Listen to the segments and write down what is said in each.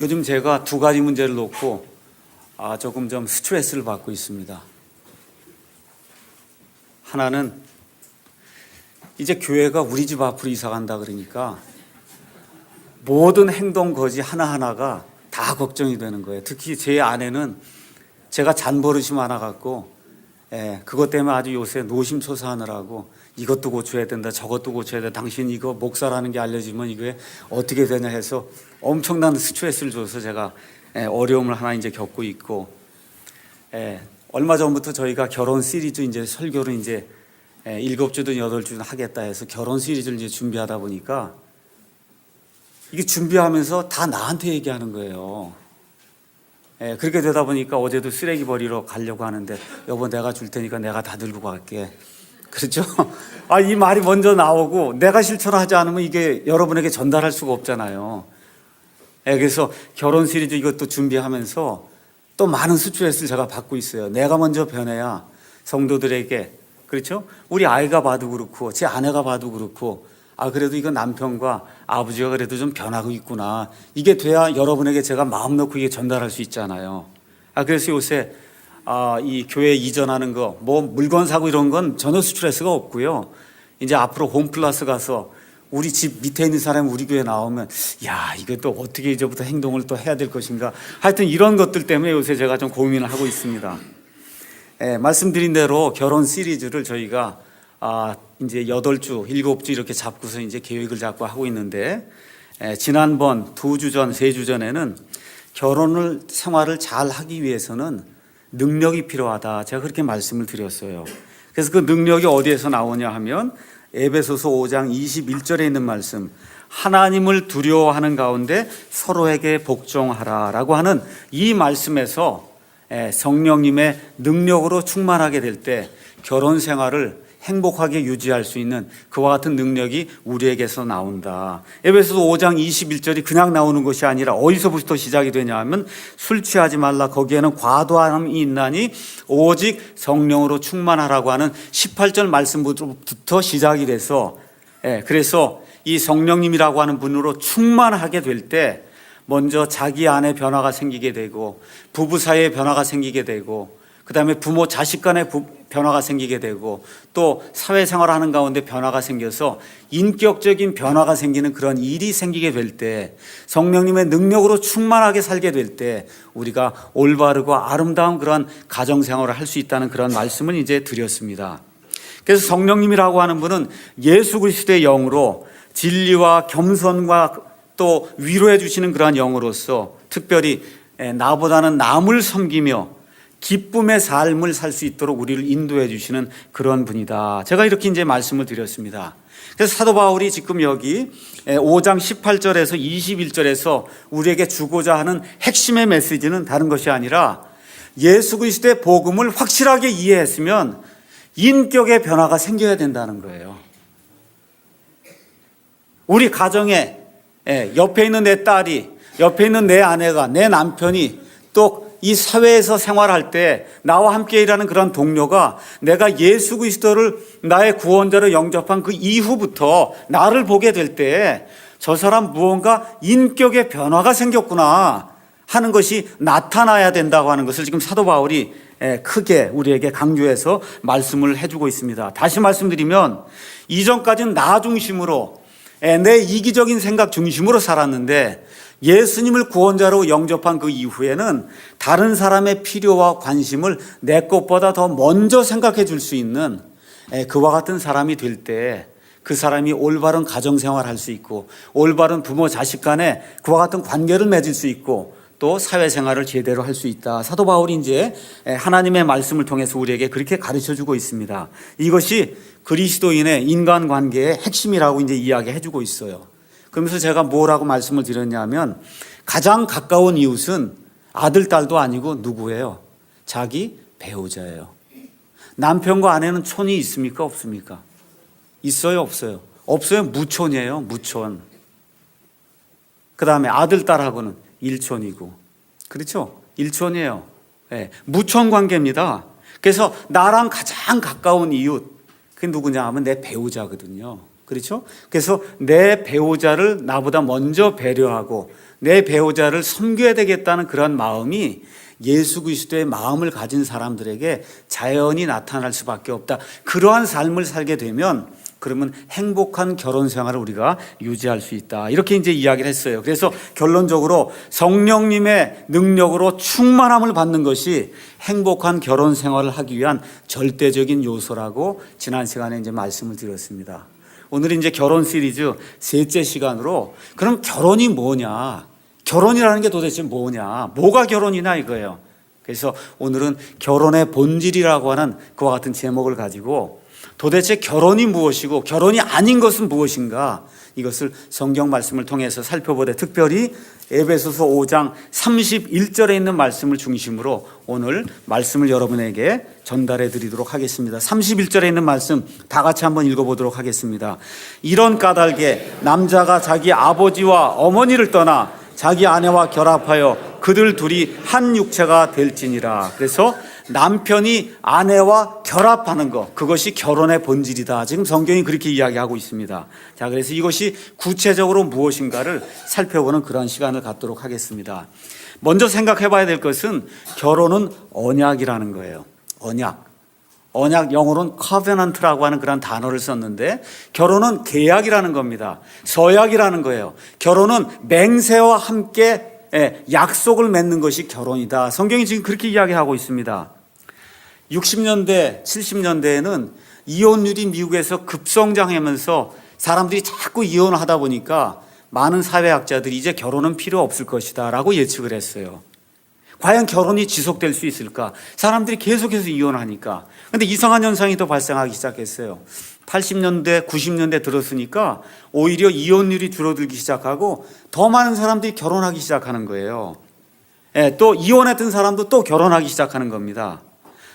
요즘 제가 두 가지 문제를 놓고 조금 좀 스트레스를 받고 있습니다. 하나는 이제 교회가 우리 집 앞으로 이사 간다 그러니까 모든 행동 거지 하나하나가 다 걱정이 되는 거예요. 특히 제 아내는 제가 잔버릇이 많아갖고 그것 때문에 아주 요새 노심초사하느라고 이것도 고쳐야 된다, 저것도 고쳐야 된다. 당신 이거 목사라는 게 알려지면 이게 어떻게 되냐 해서 엄청난 스트레스를 줘서 제가 어려움을 하나 이제 겪고 있고, 얼마 전부터 저희가 결혼 시리즈 이제 설교를 이제 7주든 8주든 하겠다 해서 결혼 시리즈를 이제 준비하다 보니까 이게 준비하면서 다 나한테 얘기하는 거예요. 그렇게 되다 보니까 어제도 쓰레기 버리러 가려고 하는데 여보 내가 줄 테니까 내가 다 들고 갈게. 그렇죠? 이 말이 먼저 나오고 내가 실천을 하지 않으면 이게 여러분에게 전달할 수가 없잖아요. 그래서 결혼 시리즈 이것도 준비하면서 또 많은 스트레스를 제가 받고 있어요. 내가 먼저 변해야 성도들에게, 그렇죠? 우리 아이가 봐도 그렇고 제 아내가 봐도 그렇고 그래도 이거 남편과 아버지가 그래도 좀 변하고 있구나. 이게 돼야 여러분에게 제가 마음 놓고 이게 전달할 수 있잖아요. 그래서 요새 이 교회 이전하는 거, 뭐 물건 사고 이런 건 전혀 스트레스가 없고요. 이제 앞으로 홈플러스 가서 우리 집 밑에 있는 사람이 우리 교회 나오면 야, 이거 또 어떻게 이제부터 행동을 또 해야 될 것인가. 하여튼 이런 것들 때문에 요새 제가 좀 고민을 하고 있습니다. 말씀드린 대로 결혼 시리즈를 저희가 이제 8주, 7주 이렇게 잡고서 이제 계획을 잡고 하고 있는데, 지난번 2주 전, 3주 전에는 결혼을 생활을 잘 하기 위해서는 능력이 필요하다. 제가 그렇게 말씀을 드렸어요. 그래서 그 능력이 어디에서 나오냐 하면 에베소서 5장 21절에 있는 말씀, 하나님을 두려워하는 가운데 서로에게 복종하라라고 하는 이 말씀에서 성령님의 능력으로 충만하게 될 때 결혼 생활을 행복하게 유지할 수 있는 그와 같은 능력이 우리에게서 나온다. 에베소서 5장 21절이 그냥 나오는 것이 아니라 어디서부터 시작이 되냐 하면 술 취하지 말라 거기에는 과도함이 있나니 오직 성령으로 충만하라고 하는 18절 말씀부터 시작이 돼서, 그래서 이 성령님이라고 하는 분으로 충만하게 될 때 먼저 자기 안에 변화가 생기게 되고 부부 사이에 변화가 생기게 되고 그 다음에 부모 자식 간의 변화가 생기게 되고 또 사회생활하는 가운데 변화가 생겨서 인격적인 변화가 생기는 그런 일이 생기게 될 때, 성령님의 능력으로 충만하게 살게 될 때 우리가 올바르고 아름다운 그런 가정생활을 할 수 있다는 그런 말씀을 이제 드렸습니다. 그래서 성령님이라고 하는 분은 예수 그리스도의 영으로 진리와 겸손과 또 위로해 주시는 그러한 영으로서 특별히 나보다는 남을 섬기며 기쁨의 삶을 살 수 있도록 우리를 인도해 주시는 그런 분이다. 제가 이렇게 이제 말씀을 드렸습니다. 그래서 사도 바울이 지금 여기 5장 18절에서 21절에서 우리에게 주고자 하는 핵심의 메시지는 다른 것이 아니라 예수 그리스도의 복음을 확실하게 이해했으면 인격의 변화가 생겨야 된다는 거예요. 우리 가정에 옆에 있는 내 딸이, 옆에 있는 내 아내가, 내 남편이 또 이 사회에서 생활할 때 나와 함께 일하는 그런 동료가 내가 예수 그리스도를 나의 구원자로 영접한 그 이후부터 나를 보게 될 때 저 사람 무언가 인격의 변화가 생겼구나 하는 것이 나타나야 된다고 하는 것을 지금 사도 바울이 크게 우리에게 강조해서 말씀을 해주고 있습니다. 다시 말씀드리면 이전까지는 나 중심으로 내 이기적인 생각 중심으로 살았는데 예수님을 구원자로 영접한 그 이후에는 다른 사람의 필요와 관심을 내 것보다 더 먼저 생각해 줄 수 있는 그와 같은 사람이 될 때 그 사람이 올바른 가정생활을 할 수 있고 올바른 부모 자식 간에 그와 같은 관계를 맺을 수 있고 또 사회생활을 제대로 할 수 있다. 사도 바울이 이제 하나님의 말씀을 통해서 우리에게 그렇게 가르쳐 주고 있습니다. 이것이 그리스도인의 인간관계의 핵심이라고 이제 이야기해 주고 있어요. 그러면서 제가 뭐라고 말씀을 드렸냐면 가장 가까운 이웃은 아들, 딸도 아니고 누구예요? 자기 배우자예요. 남편과 아내는 촌이 있습니까? 없습니까? 있어요? 없어요? 없어요. 무촌이에요. 무촌. 그 다음에 아들, 딸하고는 일촌이고, 그렇죠? 일촌이에요. 무촌 관계입니다. 그래서 나랑 가장 가까운 이웃, 그게 누구냐 하면 내 배우자거든요. 그렇죠? 그래서 내 배우자를 나보다 먼저 배려하고 내 배우자를 섬겨야 되겠다는 그런 마음이 예수 그리스도의 마음을 가진 사람들에게 자연히 나타날 수밖에 없다. 그러한 삶을 살게 되면 그러면 행복한 결혼 생활을 우리가 유지할 수 있다. 이렇게 이제 이야기를 했어요. 그래서 결론적으로 성령님의 능력으로 충만함을 받는 것이 행복한 결혼 생활을 하기 위한 절대적인 요소라고 지난 시간에 이제 말씀을 드렸습니다. 오늘 이제 결혼 시리즈 셋째 시간으로 그럼 결혼이 뭐냐? 결혼이라는 게 도대체 뭐냐? 뭐가 결혼이냐 이거예요. 그래서 오늘은 결혼의 본질이라고 하는 그와 같은 제목을 가지고 도대체 결혼이 무엇이고 결혼이 아닌 것은 무엇인가 이것을 성경 말씀을 통해서 살펴보되 특별히 에베소서 5장 31절에 있는 말씀을 중심으로 오늘 말씀을 여러분에게 전달해 드리도록 하겠습니다. 31절에 있는 말씀 다 같이 한번 읽어보도록 하겠습니다. 이런 까닭에 남자가 자기 아버지와 어머니를 떠나 자기 아내와 결합하여 그들 둘이 한 육체가 될지니라. 그래서 남편이 아내와 결합하는 것, 그것이 결혼의 본질이다. 지금 성경이 그렇게 이야기하고 있습니다. 자, 그래서 이것이 구체적으로 무엇인가를 살펴보는 그런 시간을 갖도록 하겠습니다. 먼저 생각해 봐야 될 것은 결혼은 언약이라는 거예요. 언약 영어로는 covenant라고 하는 그런 단어를 썼는데 결혼은 계약이라는 겁니다. 서약이라는 거예요. 결혼은 맹세와 함께 약속을 맺는 것이 결혼이다. 성경이 지금 그렇게 이야기하고 있습니다. 60년대, 70년대에는 이혼율이 미국에서 급성장하면서 사람들이 자꾸 이혼을 하다 보니까 많은 사회학자들이 이제 결혼은 필요 없을 것이다 라고 예측을 했어요. 과연 결혼이 지속될 수 있을까? 사람들이 계속해서 이혼하니까. 그런데 이상한 현상이 또 발생하기 시작했어요. 80년대, 90년대 들었으니까 오히려 이혼율이 줄어들기 시작하고 더 많은 사람들이 결혼하기 시작하는 거예요. 또 이혼했던 사람도 또 결혼하기 시작하는 겁니다.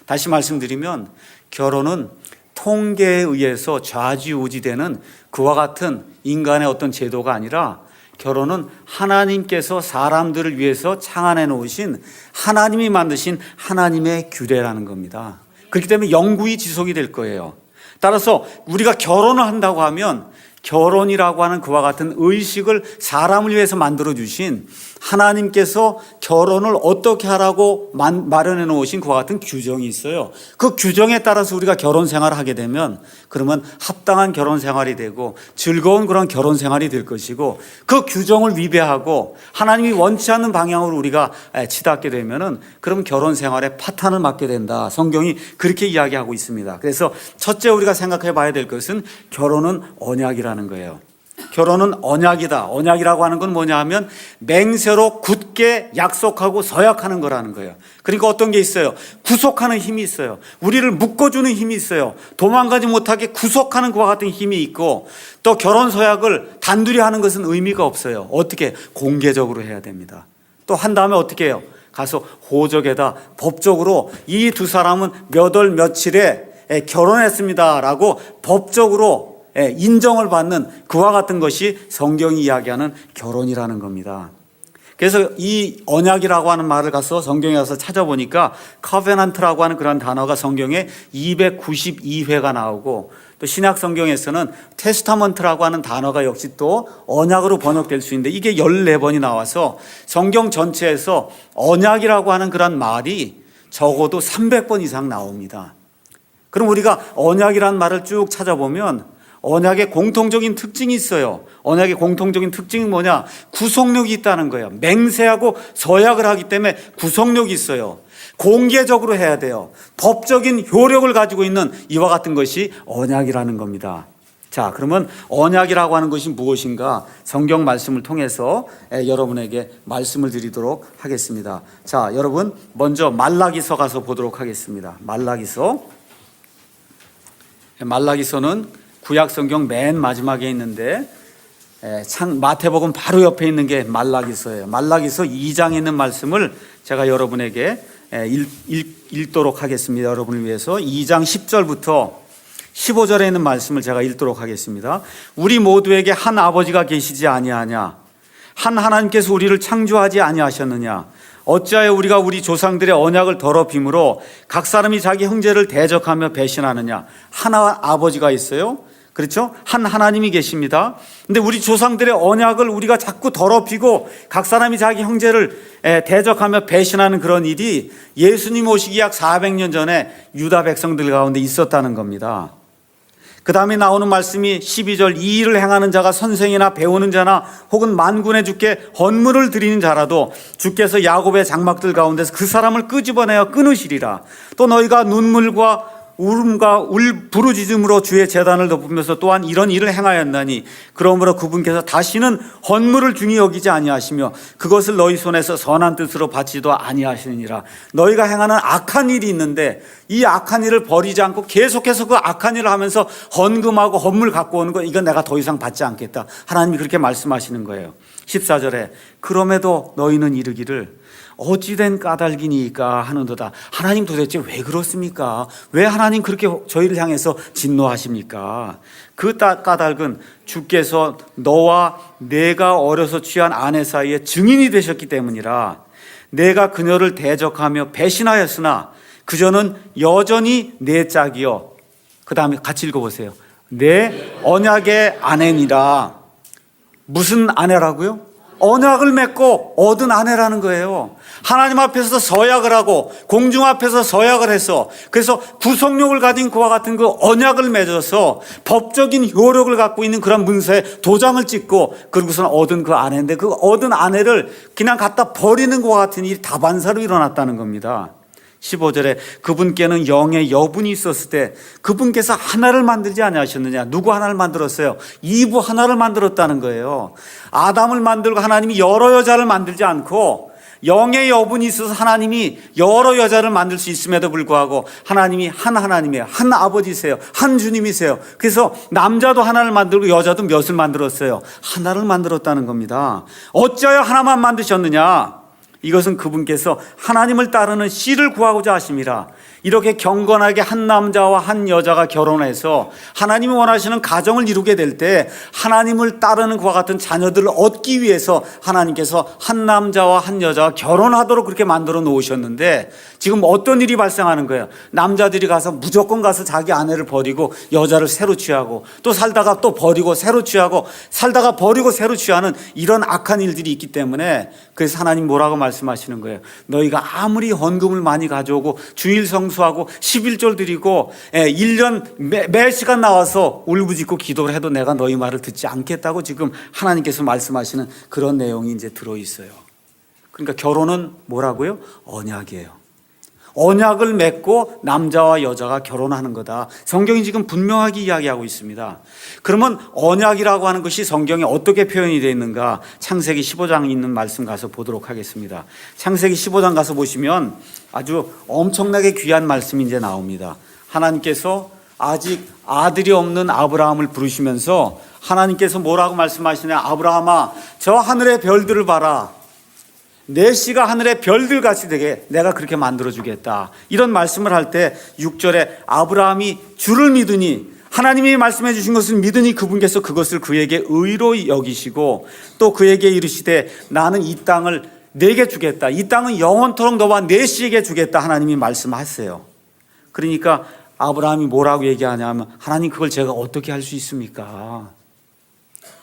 다시 말씀드리면 결혼은 통계에 의해서 좌지우지되는 그와 같은 인간의 어떤 제도가 아니라 결혼은 하나님께서 사람들을 위해서 창안해 놓으신 하나님이 만드신 하나님의 규례라는 겁니다. 그렇기 때문에 영구히 지속이 될 거예요. 따라서 우리가 결혼을 한다고 하면 결혼이라고 하는 그와 같은 의식을 사람을 위해서 만들어 주신 하나님께서 결혼을 어떻게 하라고 마련해 놓으신 그와 같은 규정이 있어요. 그 규정에 따라서 우리가 결혼 생활을 하게 되면 그러면 합당한 결혼 생활이 되고 즐거운 그런 결혼 생활이 될 것이고 그 규정을 위배하고 하나님이 원치 않는 방향으로 우리가 치닫게 되면은 그럼 결혼 생활에 파탄을 맞게 된다. 성경이 그렇게 이야기하고 있습니다. 그래서 첫째 우리가 생각해 봐야 될 것은 결혼은 언약이라는 거예요. 결혼은 언약이다. 언약이라고 하는 건 뭐냐 하면 맹세로 굳게 약속하고 서약하는 거라는 거예요. 그러니까 어떤 게 있어요? 구속하는 힘이 있어요. 우리를 묶어주는 힘이 있어요. 도망가지 못하게 구속하는 그와 같은 힘이 있고 또 결혼 서약을 단둘이 하는 것은 의미가 없어요. 어떻게? 공개적으로 해야 됩니다. 또 한 다음에 어떻게 해요? 가서 호적에다 법적으로 이 두 사람은 몇 월 며칠에 결혼했습니다라고 법적으로 인정을 받는 그와 같은 것이 성경이 이야기하는 결혼이라는 겁니다. 그래서 이 언약이라고 하는 말을 가서 성경에 가서 찾아보니까 커베넌트라고 하는 그런 단어가 성경에 292회가 나오고 또 신약 성경에서는 테스타먼트라고 하는 단어가 역시 또 언약으로 번역될 수 있는데 이게 14번이 나와서 성경 전체에서 언약이라고 하는 그런 말이 적어도 300번 이상 나옵니다. 그럼 우리가 언약이라는 말을 쭉 찾아보면 언약의 공통적인 특징이 있어요. 언약의 공통적인 특징이 뭐냐? 구속력이 있다는 거예요. 맹세하고 서약을 하기 때문에 구속력이 있어요. 공개적으로 해야 돼요. 법적인 효력을 가지고 있는 이와 같은 것이 언약이라는 겁니다. 자, 그러면 언약이라고 하는 것이 무엇인가? 성경 말씀을 통해서 여러분에게 말씀을 드리도록 하겠습니다. 자, 여러분 먼저 말라기서 가서 보도록 하겠습니다. 말라기서는 구약 성경 맨 마지막에 있는데 마태복음 바로 옆에 있는 게 말라기서예요. 말라기서 2장에 있는 말씀을 제가 여러분에게 읽도록 하겠습니다. 여러분을 위해서 2장 10절부터 15절에 있는 말씀을 제가 읽도록 하겠습니다. 우리 모두에게 한 아버지가 계시지 아니하냐? 한 하나님께서 우리를 창조하지 아니하셨느냐? 어찌하여 우리가 우리 조상들의 언약을 더럽힘으로 각 사람이 자기 형제를 대적하며 배신하느냐? 하나 아버지가 있어요. 그렇죠? 한 하나님이 계십니다. 근데 우리 조상들의 언약을 우리가 자꾸 더럽히고 각 사람이 자기 형제를 대적하며 배신하는 그런 일이 예수님 오시기 약 400년 전에 유다 백성들 가운데 있었다는 겁니다. 그 다음에 나오는 말씀이 12절, 이 일을 행하는 자가 선생이나 배우는 자나 혹은 만군의 주께 헌물을 드리는 자라도 주께서 야곱의 장막들 가운데서 그 사람을 끄집어내어 끊으시리라. 또 너희가 눈물과 울음과 부르짖음으로 주의 제단을 덮으면서 또한 이런 일을 행하였나니 그러므로 그분께서 다시는 헌물을 중히 여기지 아니하시며 그것을 너희 손에서 선한 뜻으로 받지도 아니하시느니라. 너희가 행하는 악한 일이 있는데 이 악한 일을 버리지 않고 계속해서 그 악한 일을 하면서 헌금하고 헌물 갖고 오는 거, 이건 내가 더 이상 받지 않겠다. 하나님이 그렇게 말씀하시는 거예요. 14절에 그럼에도 너희는 이르기를 어찌된 까닭이니까 하는도다. 하나님 도대체 왜 그렇습니까? 왜 하나님 그렇게 저희를 향해서 진노하십니까? 그 까닭은 주께서 너와 내가 어려서 취한 아내 사이에 증인이 되셨기 때문이라. 내가 그녀를 대적하며 배신하였으나 그저는 여전히 내 짝이요. 그 다음에 같이 읽어보세요. 내 언약의 아내니라. 무슨 아내라고요? 언약을 맺고 얻은 아내라는 거예요. 하나님 앞에서 서약을 하고 공중 앞에서 서약을 해서, 그래서 구속력을 가진 그와 같은 그 언약을 맺어서 법적인 효력을 갖고 있는 그런 문서에 도장을 찍고 그러고서 얻은 그 아내인데, 그 얻은 아내를 그냥 갖다 버리는 것과 같은 일이 다반사로 일어났다는 겁니다. 15절에 그분께는 영의 여분이 있었을 때 그분께서 하나를 만들지 아니하셨느냐. 누구 하나를 만들었어요? 이브 하나를 만들었다는 거예요. 아담을 만들고 하나님이 여러 여자를 만들지 않고 영의 여분이 있어서 하나님이 여러 여자를 만들 수 있음에도 불구하고 하나님이 한 하나님이에요. 한 아버지세요. 한 주님이세요. 그래서 남자도 하나를 만들고 여자도 몇을 만들었어요? 하나를 만들었다는 겁니다. 어찌하여 하나만 만드셨느냐? 이것은 그분께서 하나님을 따르는 씨를 구하고자 하심이라. 이렇게 경건하게 한 남자와 한 여자가 결혼해서 하나님이 원하시는 가정을 이루게 될 때 하나님을 따르는 그와 같은 자녀들을 얻기 위해서 하나님께서 한 남자와 한 여자가 결혼하도록 그렇게 만들어 놓으셨는데, 지금 어떤 일이 발생하는 거예요? 남자들이 가서 무조건 가서 자기 아내를 버리고 여자를 새로 취하고, 또 살다가 또 버리고 새로 취하고, 살다가 버리고 새로 취하는 이런 악한 일들이 있기 때문에, 그래서 하나님 뭐라고 말씀하시는 거예요? 너희가 아무리 헌금을 많이 가져오고 주일 성수하고 11절 드리고 1년 매 시간 나와서 울부짖고 기도를 해도 내가 너희 말을 듣지 않겠다고 지금 하나님께서 말씀하시는 그런 내용이 이제 들어있어요. 그러니까 결혼은 뭐라고요? 언약이에요. 언약을 맺고 남자와 여자가 결혼하는 거다. 성경이 지금 분명하게 이야기하고 있습니다. 그러면 언약이라고 하는 것이 성경에 어떻게 표현이 되어 있는가? 창세기 15장에 있는 말씀 가서 보도록 하겠습니다. 창세기 15장 가서 보시면 아주 엄청나게 귀한 말씀이 이제 나옵니다. 하나님께서 아직 아들이 없는 아브라함을 부르시면서 하나님께서 뭐라고 말씀하시냐? 아브라함아, 저 하늘의 별들을 봐라. 내 씨가 하늘의 별들같이 되게 내가 그렇게 만들어주겠다. 이런 말씀을 할 때 6절에 아브라함이 주를 믿으니, 하나님이 말씀해 주신 것을 믿으니 그분께서 그것을 그에게 의로 여기시고 또 그에게 이르시되 나는 이 땅을 내게 주겠다. 이 땅은 영원토록 너와 내 씨에게 주겠다. 하나님이 말씀하세요. 그러니까 아브라함이 뭐라고 얘기하냐면, 하나님 그걸 제가 어떻게 할 수 있습니까?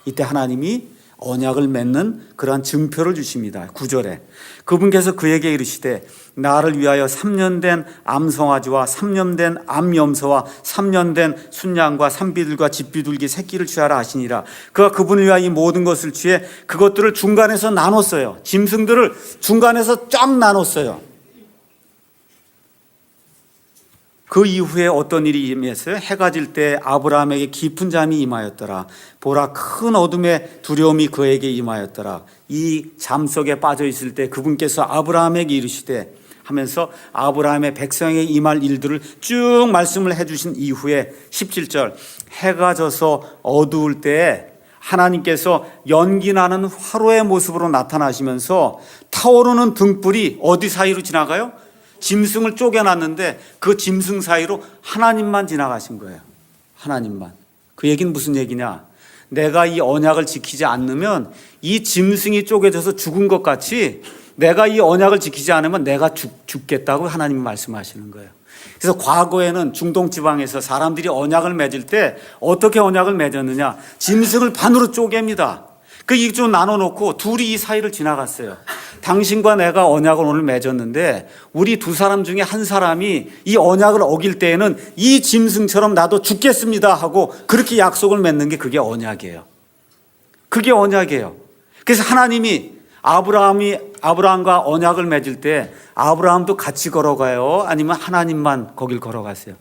이때 하나님이 언약을 맺는 그러한 증표를 주십니다. 9절에 그분께서 그에게 이르시되 나를 위하여 3년 된 암송아지와 3년 된 암염소와 3년 된 순양과 산비둘과 집비둘기 새끼를 취하라 하시니라. 그가 그분을 위하여 이 모든 것을 취해 그것들을 중간에서 나눴어요. 짐승들을 중간에서 쫙 나눴어요. 그 이후에 어떤 일이 임했어요? 해가 질 때 아브라함에게 깊은 잠이 임하였더라. 보라, 큰 어둠의 두려움이 그에게 임하였더라. 이 잠 속에 빠져 있을 때 그분께서 아브라함에게 이르시되 하면서 아브라함의 백성에게 임할 일들을 쭉 말씀을 해주신 이후에 17절 해가 져서 어두울 때에 하나님께서 연기 나는 화로의 모습으로 나타나시면서 타오르는 등불이 어디 사이로 지나가요? 짐승을 쪼개놨는데 그 짐승 사이로 하나님만 지나가신 거예요. 하나님만. 그 얘기는 무슨 얘기냐? 내가 이 언약을 지키지 않으면 이 짐승이 쪼개져서 죽은 것 같이 내가 이 언약을 지키지 않으면 내가 죽겠다고 하나님이 말씀하시는 거예요. 그래서 과거에는 중동 지방에서 사람들이 언약을 맺을 때 어떻게 언약을 맺었느냐? 짐승을 반으로 쪼갭니다. 그 이쪽 나눠놓고 둘이 이 사이를 지나갔어요. 당신과 내가 언약을 오늘 맺었는데 우리 두 사람 중에 한 사람이 이 언약을 어길 때에는 이 짐승처럼 나도 죽겠습니다 하고 그렇게 약속을 맺는 게 그게 언약이에요. 그게 언약이에요. 그래서 하나님이 아브라함과 언약을 맺을 때 아브라함도 같이 걸어가요? 아니면 하나님만 거길 걸어가세요?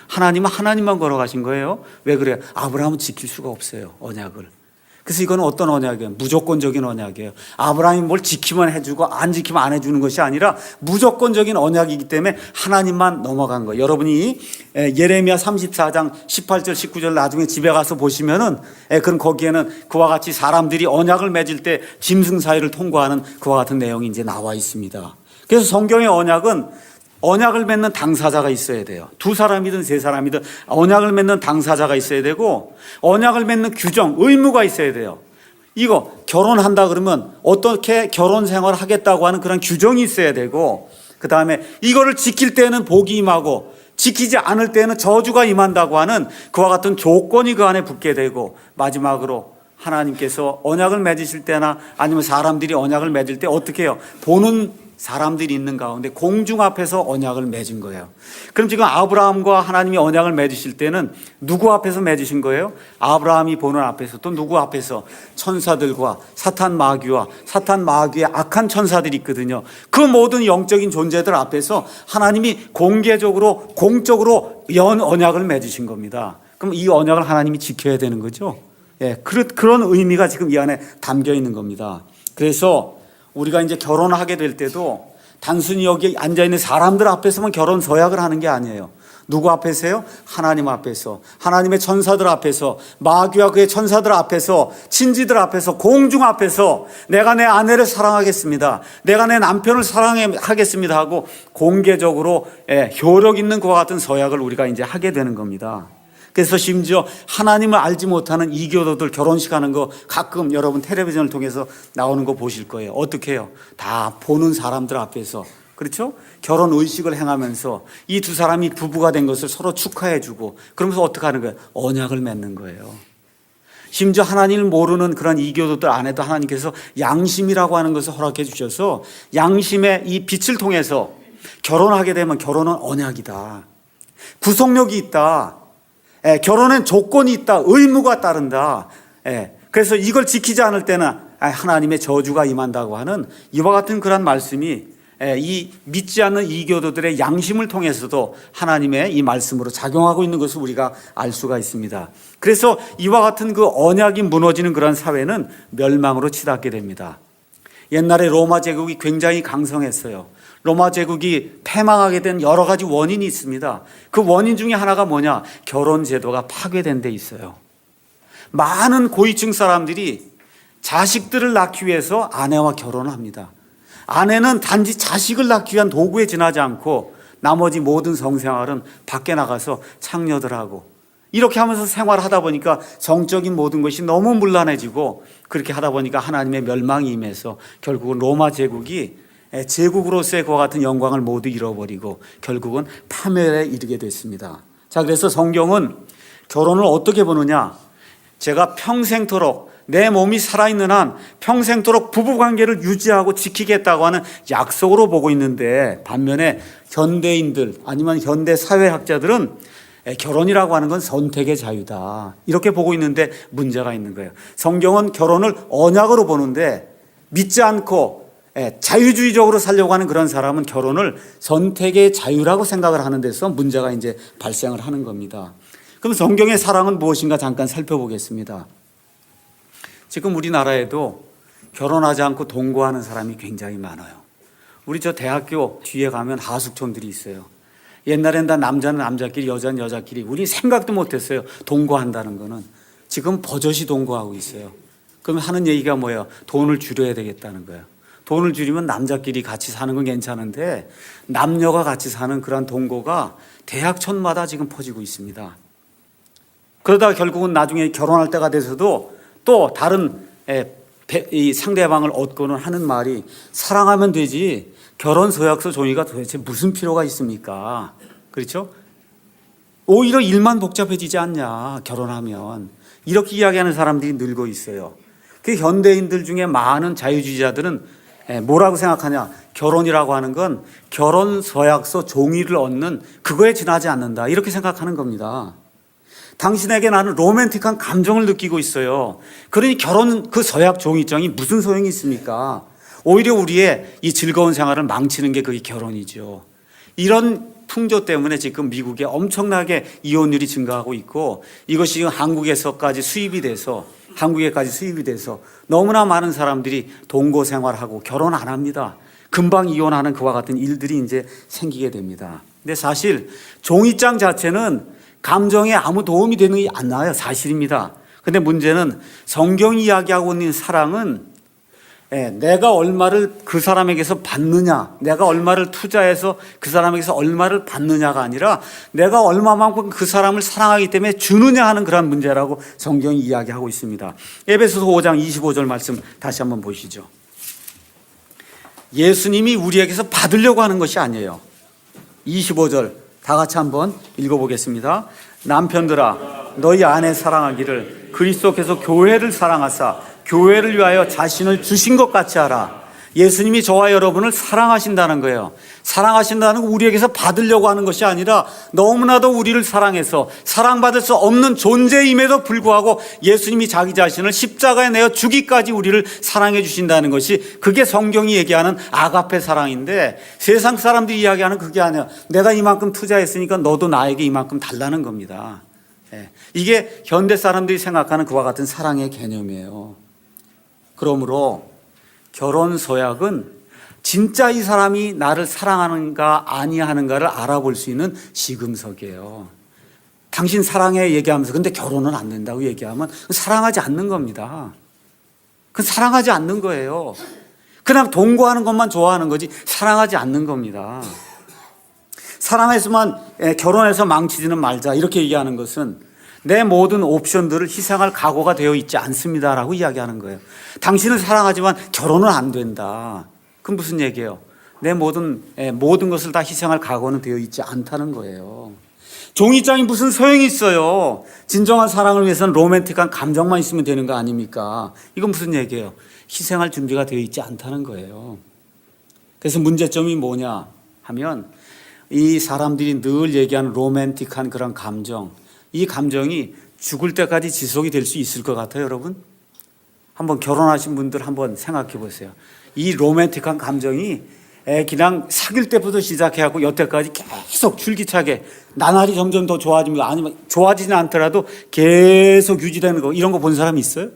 하나님은 하나님만 걸어가신 거예요. 왜 그래요? 아브라함은 지킬 수가 없어요, 언약을. 그래서 이건 어떤 언약이에요? 무조건적인 언약이에요. 아브라함이 뭘 지키면 해주고 안 지키면 안 해주는 것이 아니라 무조건적인 언약이기 때문에 하나님만 넘어간 거예요. 여러분이 예레미야 34장 18절 19절 나중에 집에 가서 보시면은 그럼 거기에는 그와 같이 사람들이 언약을 맺을 때 짐승 사이를 통과하는 그와 같은 내용이 이제 나와 있습니다. 그래서 성경의 언약을 맺는 당사자가 있어야 돼요. 두 사람이든 세 사람이든 언약을 맺는 당사자가 있어야 되고 언약을 맺는 규정, 의무가 있어야 돼요. 이거 결혼한다 그러면 어떻게 결혼 생활을 하겠다고 하는 그런 규정이 있어야 되고 그 다음에 이거를 지킬 때는 복이 임하고 지키지 않을 때는 저주가 임한다고 하는 그와 같은 조건이 그 안에 붙게 되고 마지막으로 하나님께서 언약을 맺으실 때나 아니면 사람들이 언약을 맺을 때 어떻게 해요? 보는 사람들이 있는 가운데 공중 앞에서 언약을 맺은 거예요. 그럼 지금 아브라함과 하나님이 언약을 맺으실 때는 누구 앞에서 맺으신 거예요? 아브라함이 보는 앞에서 또 누구 앞에서? 천사들과 사탄 마귀의 악한 천사들이 있거든요. 그 모든 영적인 존재들 앞에서 하나님이 공개적으로 공적으로 언약을 맺으신 겁니다. 그럼 이 언약을 하나님이 지켜야 되는 거죠. 그런 의미가 지금 이 안에 담겨 있는 겁니다. 그래서 우리가 이제 결혼하게 될 때도 단순히 여기 앉아있는 사람들 앞에서만 결혼 서약을 하는 게 아니에요. 누구 앞에서요? 하나님 앞에서, 하나님의 천사들 앞에서, 마귀와 그의 천사들 앞에서, 친지들 앞에서, 공중 앞에서 내가 내 아내를 사랑하겠습니다, 내가 내 남편을 사랑하겠습니다 하고 공개적으로 효력 있는 그와 같은 서약을 우리가 이제 하게 되는 겁니다. 그래서 심지어 하나님을 알지 못하는 이교도들 결혼식 하는 거 가끔 여러분 텔레비전을 통해서 나오는 거 보실 거예요. 어떻게 해요? 다 보는 사람들 앞에서, 그렇죠? 결혼 의식을 행하면서 이 두 사람이 부부가 된 것을 서로 축하해 주고 그러면서 어떻게 하는 거예요? 언약을 맺는 거예요. 심지어 하나님을 모르는 그런 이교도들 안에도 하나님께서 양심이라고 하는 것을 허락해 주셔서 양심의 이 빛을 통해서 결혼하게 되면 결혼은 언약이다, 구속력이 있다, 결혼엔 조건이 있다, 의무가 따른다. 그래서 이걸 지키지 않을 때는 하나님의 저주가 임한다고 하는 이와 같은 그런 말씀이 이 믿지 않는 이교도들의 양심을 통해서도 하나님의 이 말씀으로 작용하고 있는 것을 우리가 알 수가 있습니다. 그래서 이와 같은 그 언약이 무너지는 그런 사회는 멸망으로 치닫게 됩니다. 옛날에 로마 제국이 굉장히 강성했어요. 로마 제국이 패망하게 된 여러 가지 원인이 있습니다. 그 원인 중에 하나가 뭐냐? 결혼 제도가 파괴된 데 있어요. 많은 고위층 사람들이 자식들을 낳기 위해서 아내와 결혼을 합니다. 아내는 단지 자식을 낳기 위한 도구에 지나지 않고 나머지 모든 성생활은 밖에 나가서 창녀들하고 이렇게 하면서 생활을 하다 보니까 정적인 모든 것이 너무 문란해지고 그렇게 하다 보니까 하나님의 멸망이 임해서 결국은 로마 제국이 제국으로서의 그와 같은 영광을 모두 잃어버리고 결국은 파멸에 이르게 됐습니다. 자, 그래서 성경은 결혼을 어떻게 보느냐? 제가 평생토록 내 몸이 살아있는 한 평생토록 부부관계를 유지하고 지키겠다고 하는 약속으로 보고 있는데 반면에 현대인들 아니면 현대 사회학자들은 결혼이라고 하는 건 선택의 자유다 이렇게 보고 있는데 문제가 있는 거예요. 성경은 결혼을 언약으로 보는데 믿지 않고 자유주의적으로 살려고 하는 그런 사람은 결혼을 선택의 자유라고 생각을 하는 데서 문제가 이제 발생을 하는 겁니다. 그럼 성경의 사랑은 무엇인가 잠깐 살펴보겠습니다. 지금 우리나라에도 결혼하지 않고 동거하는 사람이 굉장히 많아요. 우리 저 대학교 뒤에 가면 하숙촌들이 있어요. 옛날엔 다 남자는 남자끼리 여자는 여자끼리 우리 생각도 못했어요. 동거한다는 거는. 지금 버젓이 동거하고 있어요. 그러면 하는 얘기가 뭐예요? 돈을 줄여야 되겠다는 거예요. 돈을 줄이면 남자끼리 같이 사는 건 괜찮은데 남녀가 같이 사는 그런 동거가 대학촌마다 지금 퍼지고 있습니다. 그러다가 결국은 나중에 결혼할 때가 돼서도 또 다른 이 상대방을 얻고는 하는 말이 사랑하면 되지 결혼 서약서 종이가 도대체 무슨 필요가 있습니까? 그렇죠? 오히려 일만 복잡해지지 않냐, 결혼하면. 이렇게 이야기하는 사람들이 늘고 있어요. 그 현대인들 중에 많은 자유주의자들은 뭐라고 생각하냐? 결혼이라고 하는 건 결혼 서약서 종이를 얻는 그거에 지나지 않는다. 이렇게 생각하는 겁니다. 당신에게 나는 로맨틱한 감정을 느끼고 있어요. 그러니 결혼 그 서약 종이장이 무슨 소용이 있습니까? 오히려 우리의 이 즐거운 생활을 망치는 게 그게 결혼이죠. 이런 풍조 때문에 지금 미국에 엄청나게 이혼율이 증가하고 있고, 이것이 지금 한국에까지 수입이 돼서 너무나 많은 사람들이 동거 생활하고 결혼 안 합니다. 금방 이혼하는 그와 같은 일들이 이제 생기게 됩니다. 근데 사실 종이장 자체는 감정에 아무 도움이 되는 게 안 나와요. 사실입니다. 근데 문제는 성경이 이야기하고 있는 사랑은 내가 얼마를 그 사람에게서 받느냐, 내가 얼마를 투자해서 그 사람에게서 얼마를 받느냐가 아니라 내가 얼마만큼 그 사람을 사랑하기 때문에 주느냐 하는 그런 문제라고 성경이 이야기하고 있습니다. 에베소서 5장 25절 말씀 다시 한번 보시죠. 예수님이 우리에게서 받으려고 하는 것이 아니에요. 25절 다 같이 한번 읽어보겠습니다. 남편들아 너희 아내 사랑하기를 그리스도께서 교회를 사랑하사 교회를 위하여 자신을 주신 것 같이 하라. 예수님이 저와 여러분을 사랑하신다는 거예요. 사랑하신다는 건 우리에게서 받으려고 하는 것이 아니라 너무나도 우리를 사랑해서 사랑받을 수 없는 존재임에도 불구하고 예수님이 자기 자신을 십자가에 내어 주기까지 우리를 사랑해 주신다는 것이, 그게 성경이 얘기하는 아가페 사랑인데, 세상 사람들이 이야기하는 그게 아니야. 내가 이만큼 투자했으니까 너도 나에게 이만큼 달라는 겁니다. 이게 현대 사람들이 생각하는 그와 같은 사랑의 개념이에요. 그러므로 결혼 서약은 진짜 이 사람이 나를 사랑하는가 아니하는가를 알아볼 수 있는 시금석이에요. 당신 사랑해 얘기하면서 근데 결혼은 안 된다고 얘기하면 사랑하지 않는 겁니다. 그건 사랑하지 않는 거예요. 그냥 동거하는 것만 좋아하는 거지 사랑하지 않는 겁니다. 사랑해서만 결혼해서 망치지는 말자 이렇게 얘기하는 것은 내 모든 옵션들을 희생할 각오가 되어 있지 않습니다라고 이야기하는 거예요. 당신을 사랑하지만 결혼은 안 된다. 그럼 무슨 얘기예요? 내 모든 것을 다 희생할 각오는 되어 있지 않다는 거예요. 종이장이 무슨 소용이 있어요? 진정한 사랑을 위해서는 로맨틱한 감정만 있으면 되는 거 아닙니까? 이건 무슨 얘기예요? 희생할 준비가 되어 있지 않다는 거예요. 그래서 문제점이 뭐냐 하면 이 사람들이 늘 얘기하는 로맨틱한 그런 감정, 이 감정이 죽을 때까지 지속이 될 수 있을 것 같아요, 여러분? 한번 결혼하신 분들 한번 생각해 보세요. 이 로맨틱한 감정이 그냥 사귈 때부터 시작해갖고 여태까지 계속 줄기차게 나날이 점점 더 좋아지면, 아니면 좋아지진 않더라도 계속 유지되는 거, 이런 거 본 사람이 있어요?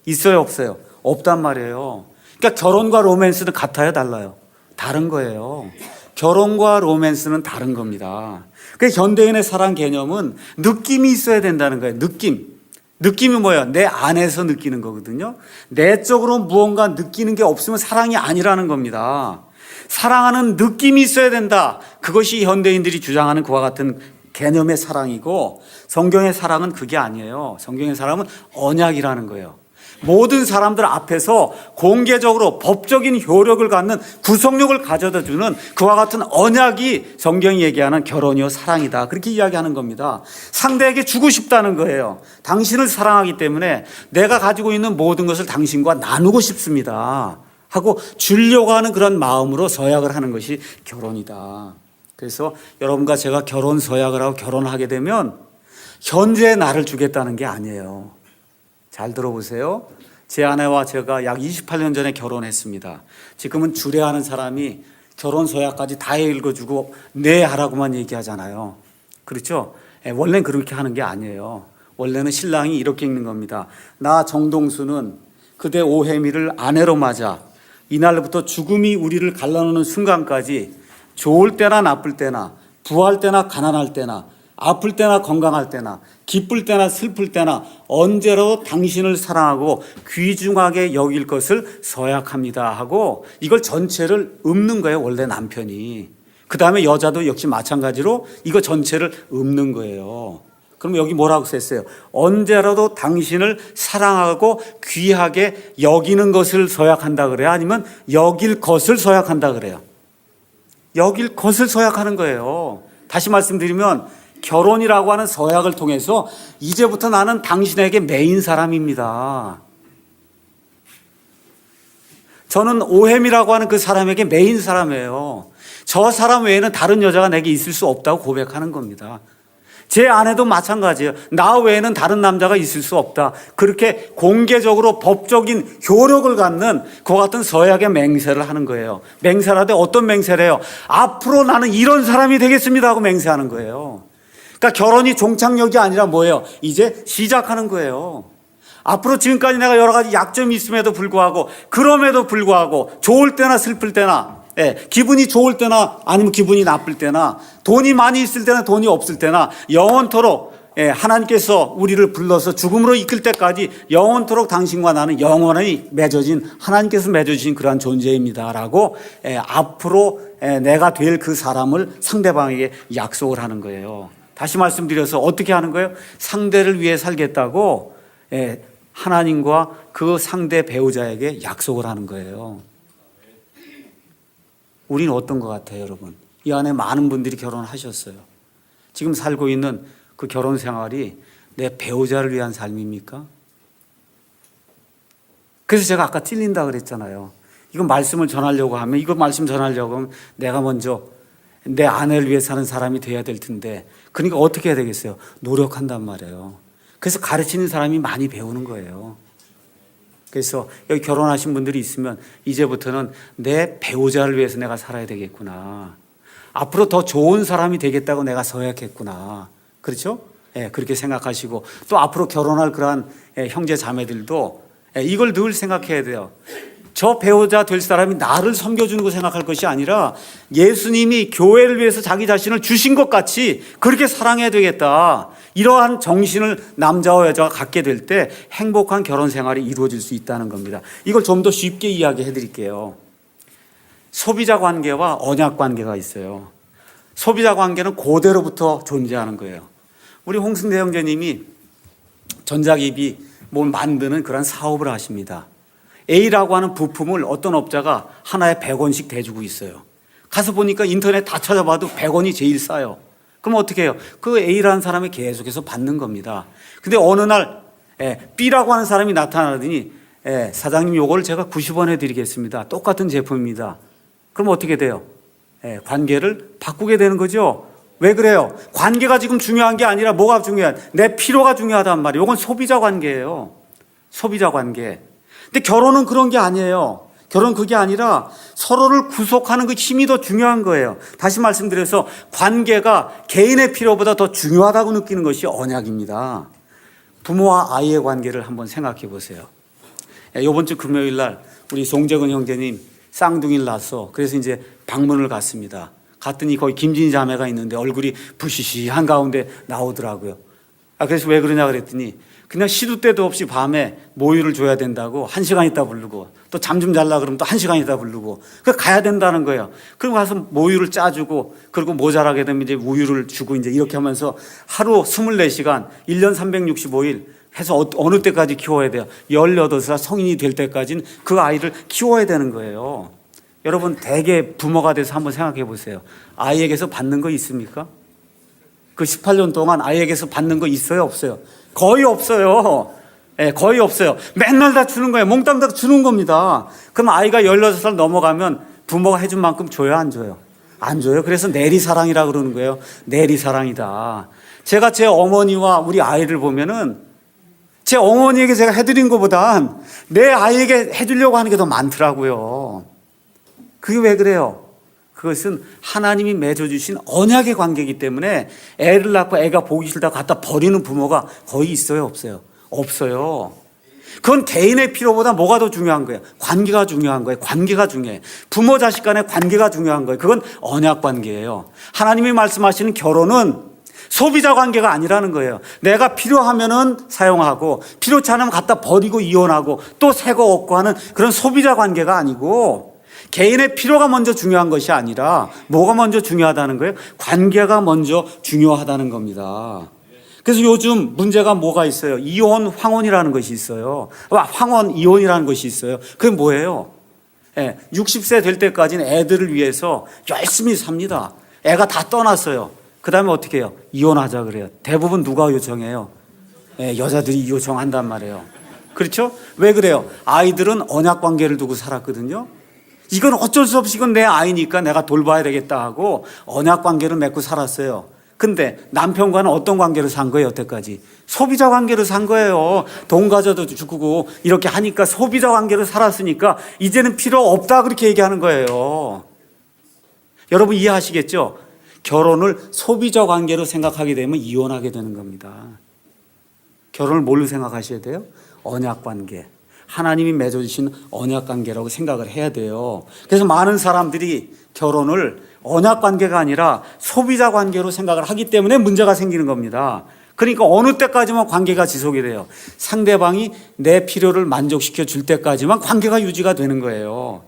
있어요, 없어요? 없단 말이에요. 그러니까 결혼과 로맨스는 같아요, 달라요? 다른 거예요. 결혼과 로맨스는 다른 겁니다. 그래서 현대인의 사랑 개념은 느낌이 있어야 된다는 거예요. 느낌이 뭐예요? 내 안에서 느끼는 거거든요. 내적으로 무언가 느끼는 게 없으면 사랑이 아니라는 겁니다. 사랑하는 느낌이 있어야 된다. 그것이 현대인들이 주장하는 그와 같은 개념의 사랑이고, 성경의 사랑은 그게 아니에요. 성경의 사랑은 언약이라는 거예요. 모든 사람들 앞에서 공개적으로 법적인 효력을 갖는 구속력을 가져다 주는 그와 같은 언약이 성경이 얘기하는 결혼이요 사랑이다. 그렇게 이야기하는 겁니다. 상대에게 주고 싶다는 거예요. 당신을 사랑하기 때문에 내가 가지고 있는 모든 것을 당신과 나누고 싶습니다 하고 주려고 하는 그런 마음으로 서약을 하는 것이 결혼이다. 그래서 여러분과 제가 결혼 서약을 하고 결혼하게 되면 현재 나를 주겠다는 게 아니에요. 잘 들어보세요. 제 아내와 제가 약 28년 전에 결혼했습니다. 지금은 주례하는 사람이 결혼 서약까지 다 읽어주고 네 하라고만 얘기하잖아요. 그렇죠? 원래는 그렇게 하는 게 아니에요. 원래는 신랑이 이렇게 읽는 겁니다. 나 정동수는 그대 오혜미를 아내로 맞아 이날부터 죽음이 우리를 갈라놓는 순간까지 좋을 때나 나쁠 때나 부할 때나 가난할 때나 아플 때나 건강할 때나 기쁠 때나 슬플 때나 언제라도 당신을 사랑하고 귀중하게 여길 것을 서약합니다 하고 이걸 전체를 읊는 거예요. 원래 남편이. 그 다음에 여자도 역시 마찬가지로 이거 전체를 읊는 거예요. 그럼 여기 뭐라고 썼어요? 언제라도 당신을 사랑하고 귀하게 여기는 것을 서약한다 그래요? 아니면 여길 것을 서약한다 그래요? 여길 것을 서약하는 거예요. 다시 말씀드리면 결혼이라고 하는 서약을 통해서 이제부터 나는 당신에게 매인 사람입니다. 저는 오햄이라고 하는 그 사람에게 매인 사람이에요. 저 사람 외에는 다른 여자가 내게 있을 수 없다고 고백하는 겁니다. 제 아내도 마찬가지예요. 나 외에는 다른 남자가 있을 수 없다. 그렇게 공개적으로 법적인 효력을 갖는 그와 같은 서약의 맹세를 하는 거예요. 맹세하되 어떤 맹세를 해요? 앞으로 나는 이런 사람이 되겠습니다 하고 맹세하는 거예요. 그러니까 결혼이 종착역이 아니라 뭐예요? 이제 시작하는 거예요. 앞으로 지금까지 내가 여러 가지 약점이 있음에도 불구하고, 그럼에도 불구하고, 좋을 때나 슬플 때나, 기분이 좋을 때나 아니면 기분이 나쁠 때나, 돈이 많이 있을 때나 돈이 없을 때나, 영원토록 하나님께서 우리를 불러서 죽음으로 이끌 때까지 영원토록 당신과 나는 영원히 맺어진, 하나님께서 맺어주신 그러한 존재입니다라고 앞으로 내가 될 그 사람을 상대방에게 약속을 하는 거예요. 다시 말씀드려서 어떻게 하는 거예요? 상대를 위해 살겠다고 하나님과 그 상대 배우자에게 약속을 하는 거예요. 우리는 어떤 것 같아요, 여러분? 이 안에 많은 분들이 결혼하셨어요. 지금 살고 있는 그 결혼 생활이 내 배우자를 위한 삶입니까? 그래서 제가 아까 찔린다 그랬잖아요. 이거 말씀을 전하려고 하면, 이거 말씀 전하려고 하면 내가 먼저 내 아내를 위해 사는 사람이 돼야 될 텐데, 그러니까 어떻게 해야 되겠어요? 노력한단 말이에요. 그래서 가르치는 사람이 많이 배우는 거예요. 그래서 여기 결혼하신 분들이 있으면 이제부터는 내 배우자를 위해서 내가 살아야 되겠구나. 앞으로 더 좋은 사람이 되겠다고 내가 서약했구나. 그렇죠? 그렇게 생각하시고, 또 앞으로 결혼할 그러한 형제 자매들도 이걸 늘 생각해야 돼요. 저 배우자 될 사람이 나를 섬겨주는 거 생각할 것이 아니라 예수님이 교회를 위해서 자기 자신을 주신 것 같이 그렇게 사랑해야 되겠다. 이러한 정신을 남자와 여자가 갖게 될 때 행복한 결혼 생활이 이루어질 수 있다는 겁니다. 이걸 좀 더 쉽게 이야기해 드릴게요. 소비자 관계와 언약 관계가 있어요. 소비자 관계는 고대로부터 존재하는 거예요. 우리 홍승대 형제님이 전자기기 뭘 만드는 그런 사업을 하십니다. A라고 하는 부품을 어떤 업자가 하나에 100원씩 대주고 있어요. 가서 보니까 인터넷 다 찾아봐도 100원이 제일 싸요. 그럼 어떻게 해요? 그 A라는 사람이 계속해서 받는 겁니다. 근데 어느 날 B라고 하는 사람이 나타나더니 사장님 요걸 제가 90원에 드리겠습니다. 똑같은 제품입니다. 그럼 어떻게 돼요? 관계를 바꾸게 되는 거죠. 왜 그래요? 관계가 지금 중요한 게 아니라 뭐가 중요한? 내 필요가 중요하단 말이에요. 이건 소비자 관계예요. 소비자 관계. 근데 결혼은 그런 게 아니에요. 결혼은 그게 아니라 서로를 구속하는 그 힘이 더 중요한 거예요. 다시 말씀드려서 관계가 개인의 필요보다 더 중요하다고 느끼는 것이 언약입니다. 부모와 아이의 관계를 한번 생각해 보세요. 이번 주 금요일 날 우리 송재근 형제님 쌍둥이를 낳았어. 그래서 이제 방문을 갔습니다. 갔더니 거기 김진희 자매가 있는데 얼굴이 부시시한 가운데 나오더라고요. 그래서 왜 그러냐 그랬더니 그냥 시도 때도 없이 밤에 모유를 줘야 된다고 1시간 있다 부르고, 또 잠 좀 잘라 그러면 또 1시간 있다 부르고, 그 가야 된다는 거예요. 그리고 가서 모유를 짜주고, 그리고 모자라게 되면 이제 우유를 주고, 이제 이렇게 하면서 하루 24시간 1년 365일 해서 어느 때까지 키워야 돼요? 18살 성인이 될 때까지는 그 아이를 키워야 되는 거예요. 여러분 대개 부모가 돼서 한번 생각해 보세요. 아이에게서 받는 거 있습니까? 그 18년 동안 아이에게서 받는 거 있어요, 없어요? 거의 없어요. 거의 없어요. 맨날 다 주는 거예요. 몽땅 다 주는 겁니다. 그럼 아이가 16살 넘어가면 부모가 해준 만큼 줘요, 안 줘요? 안 줘요. 그래서 내리사랑이라 그러는 거예요. 내리사랑이다. 제가 제 어머니와 우리 아이를 보면은 제 어머니에게 제가 해드린 것보단 내 아이에게 해주려고 하는 게 더 많더라고요. 그게 왜 그래요? 그것은 하나님이 맺어주신 언약의 관계이기 때문에 애를 낳고 애가 보기 싫다고 갖다 버리는 부모가 거의 있어요, 없어요? 없어요. 그건 개인의 필요보다 뭐가 더 중요한 거예요? 관계가 중요한 거예요. 관계가 중요해요. 부모 자식 간의 관계가 중요한 거예요. 그건 언약 관계예요. 하나님이 말씀하시는 결혼은 소비자 관계가 아니라는 거예요. 내가 필요하면은 사용하고 필요치 않으면 갖다 버리고 이혼하고 또 새 거 얻고 하는 그런 소비자 관계가 아니고, 개인의 필요가 먼저 중요한 것이 아니라 뭐가 먼저 중요하다는 거예요? 관계가 먼저 중요하다는 겁니다. 그래서 요즘 문제가 뭐가 있어요? 이혼, 황혼이라는 것이 있어요. 황혼, 이혼이라는 것이 있어요. 그게 뭐예요? 60세 될 때까지는 애들을 위해서 열심히 삽니다. 애가 다 떠났어요. 그 다음에 어떻게 해요? 이혼하자 그래요. 대부분 누가 요청해요? 여자들이 요청한단 말이에요. 그렇죠? 왜 그래요? 아이들은 언약 관계를 두고 살았거든요. 이건 어쩔 수 없이 이건 내 아이니까 내가 돌봐야 되겠다 하고 언약 관계를 맺고 살았어요. 근데 남편과는 어떤 관계로 산 거예요, 여태까지? 소비자 관계로 산 거예요. 돈 가져도 주고 이렇게 하니까 소비자 관계로 살았으니까 이제는 필요 없다 그렇게 얘기하는 거예요. 여러분 이해하시겠죠? 결혼을 소비자 관계로 생각하게 되면 이혼하게 되는 겁니다. 결혼을 뭘로 생각하셔야 돼요? 언약 관계. 하나님이 맺어주신 언약 관계라고 생각을 해야 돼요. 그래서 많은 사람들이 결혼을 언약 관계가 아니라 소비자 관계로 생각을 하기 때문에 문제가 생기는 겁니다. 그러니까 어느 때까지만 관계가 지속이 돼요. 상대방이 내 필요를 만족시켜 줄 때까지만 관계가 유지가 되는 거예요.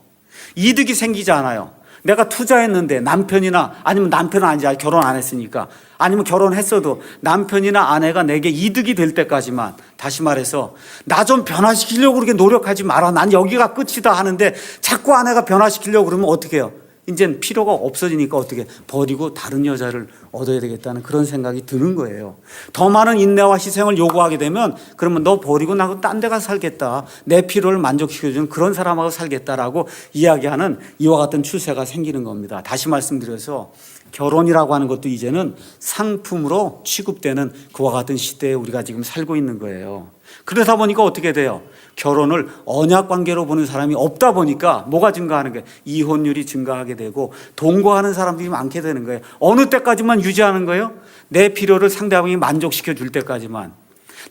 이득이 생기지 않아요. 내가 투자했는데 남편이나 아니면 남편은 아니지 결혼 안 했으니까 아니면 결혼했어도 남편이나 아내가 내게 이득이 될 때까지만, 다시 말해서 나 좀 변화시키려고 그렇게 노력하지 마라. 난 여기가 끝이다 하는데 자꾸 아내가 변화시키려고 그러면 어떻게 해요? 이제는 필요가 없어지니까 어떻게 버리고 다른 여자를 얻어야 되겠다는 그런 생각이 드는 거예요. 더 많은 인내와 희생을 요구하게 되면 그러면 너 버리고 나하고 딴 데 가서 살겠다. 내 필요를 만족시켜주는 그런 사람하고 살겠다라고 이야기하는 이와 같은 추세가 생기는 겁니다. 다시 말씀드려서 결혼이라고 하는 것도 이제는 상품으로 취급되는 그와 같은 시대에 우리가 지금 살고 있는 거예요. 그러다 보니까 어떻게 돼요? 결혼을 언약 관계로 보는 사람이 없다 보니까 뭐가 증가하는 거예요? 이혼율이 증가하게 되고 동거하는 사람들이 많게 되는 거예요. 어느 때까지만 유지하는 거예요? 내 필요를 상대방이 만족시켜 줄 때까지만.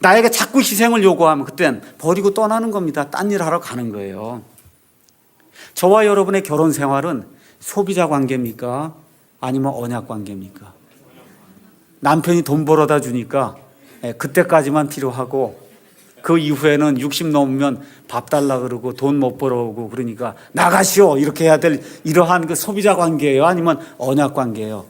나에게 자꾸 희생을 요구하면 그땐 버리고 떠나는 겁니다. 딴 일 하러 가는 거예요. 저와 여러분의 결혼 생활은 소비자 관계입니까? 아니면 언약 관계입니까? 남편이 돈 벌어다 주니까 그때까지만 필요하고 그 이후에는 60 넘으면 밥 달라 그러고 돈 못 벌어오고 그러니까 나가시오 이렇게 해야 될 이러한 그 소비자 관계예요? 아니면 언약 관계예요?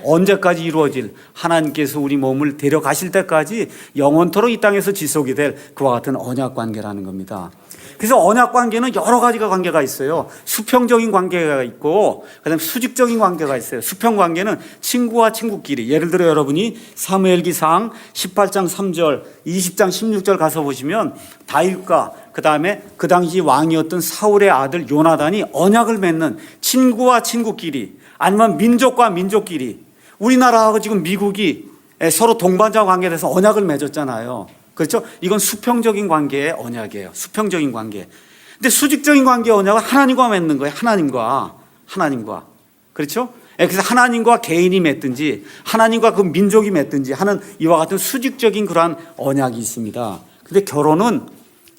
언제까지 이루어질, 하나님께서 우리 몸을 데려가실 때까지 영원토록 이 땅에서 지속이 될 그와 같은 언약 관계라는 겁니다. 그래서 언약 관계는 여러 가지가 관계가 있어요. 수평적인 관계가 있고 그다음에 수직적인 관계가 있어요. 수평 관계는 친구와 친구끼리, 예를 들어 여러분이 사무엘기상 18장 3절 20장 16절 가서 보시면 다윗과 그다음에 그 당시 왕이었던 사울의 아들 요나단이 언약을 맺는, 친구와 친구끼리 아니면 민족과 민족끼리, 우리나라하고 지금 미국이 서로 동반자 관계에 대해서 언약을 맺었잖아요. 그렇죠? 이건 수평적인 관계의 언약이에요. 수평적인 관계. 근데 수직적인 관계의 언약은 하나님과 맺는 거예요. 하나님과. 그렇죠? 그래서 하나님과 개인이 맺든지 하나님과 그 민족이 맺든지 하는 이와 같은 수직적인 그러한 언약이 있습니다. 근데 결혼은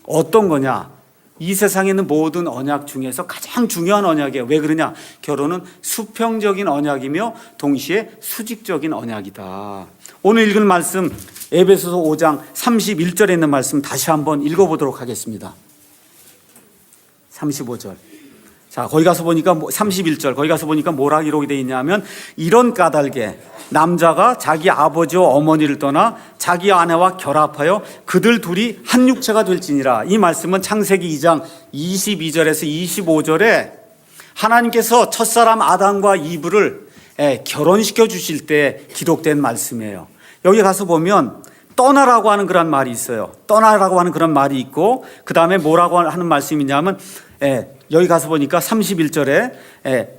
어떤 거냐? 이 세상에 있는 모든 언약 중에서 가장 중요한 언약이에요. 왜 그러냐? 결혼은 수평적인 언약이며 동시에 수직적인 언약이다. 오늘 읽은 말씀 에베소서 5장 31절에 있는 말씀 다시 한번 읽어보도록 하겠습니다. 35절. 자, 거기 가서 보니까 31절 거기 가서 보니까 뭐라 기록이 되어 있냐면, 이런 까닭에 남자가 자기 아버지와 어머니를 떠나 자기 아내와 결합하여 그들 둘이 한 육체가 될지니라. 이 말씀은 창세기 2장 22절에서 25절에 하나님께서 첫사람 아담과 이브를 결혼시켜 주실 때 기록된 말씀이에요. 여기 가서 보면 떠나라고 하는 그런 말이 있어요. 떠나라고 하는 그런 말이 있고 그 다음에 뭐라고 하는 말씀이냐면 여기 가서 보니까 31절에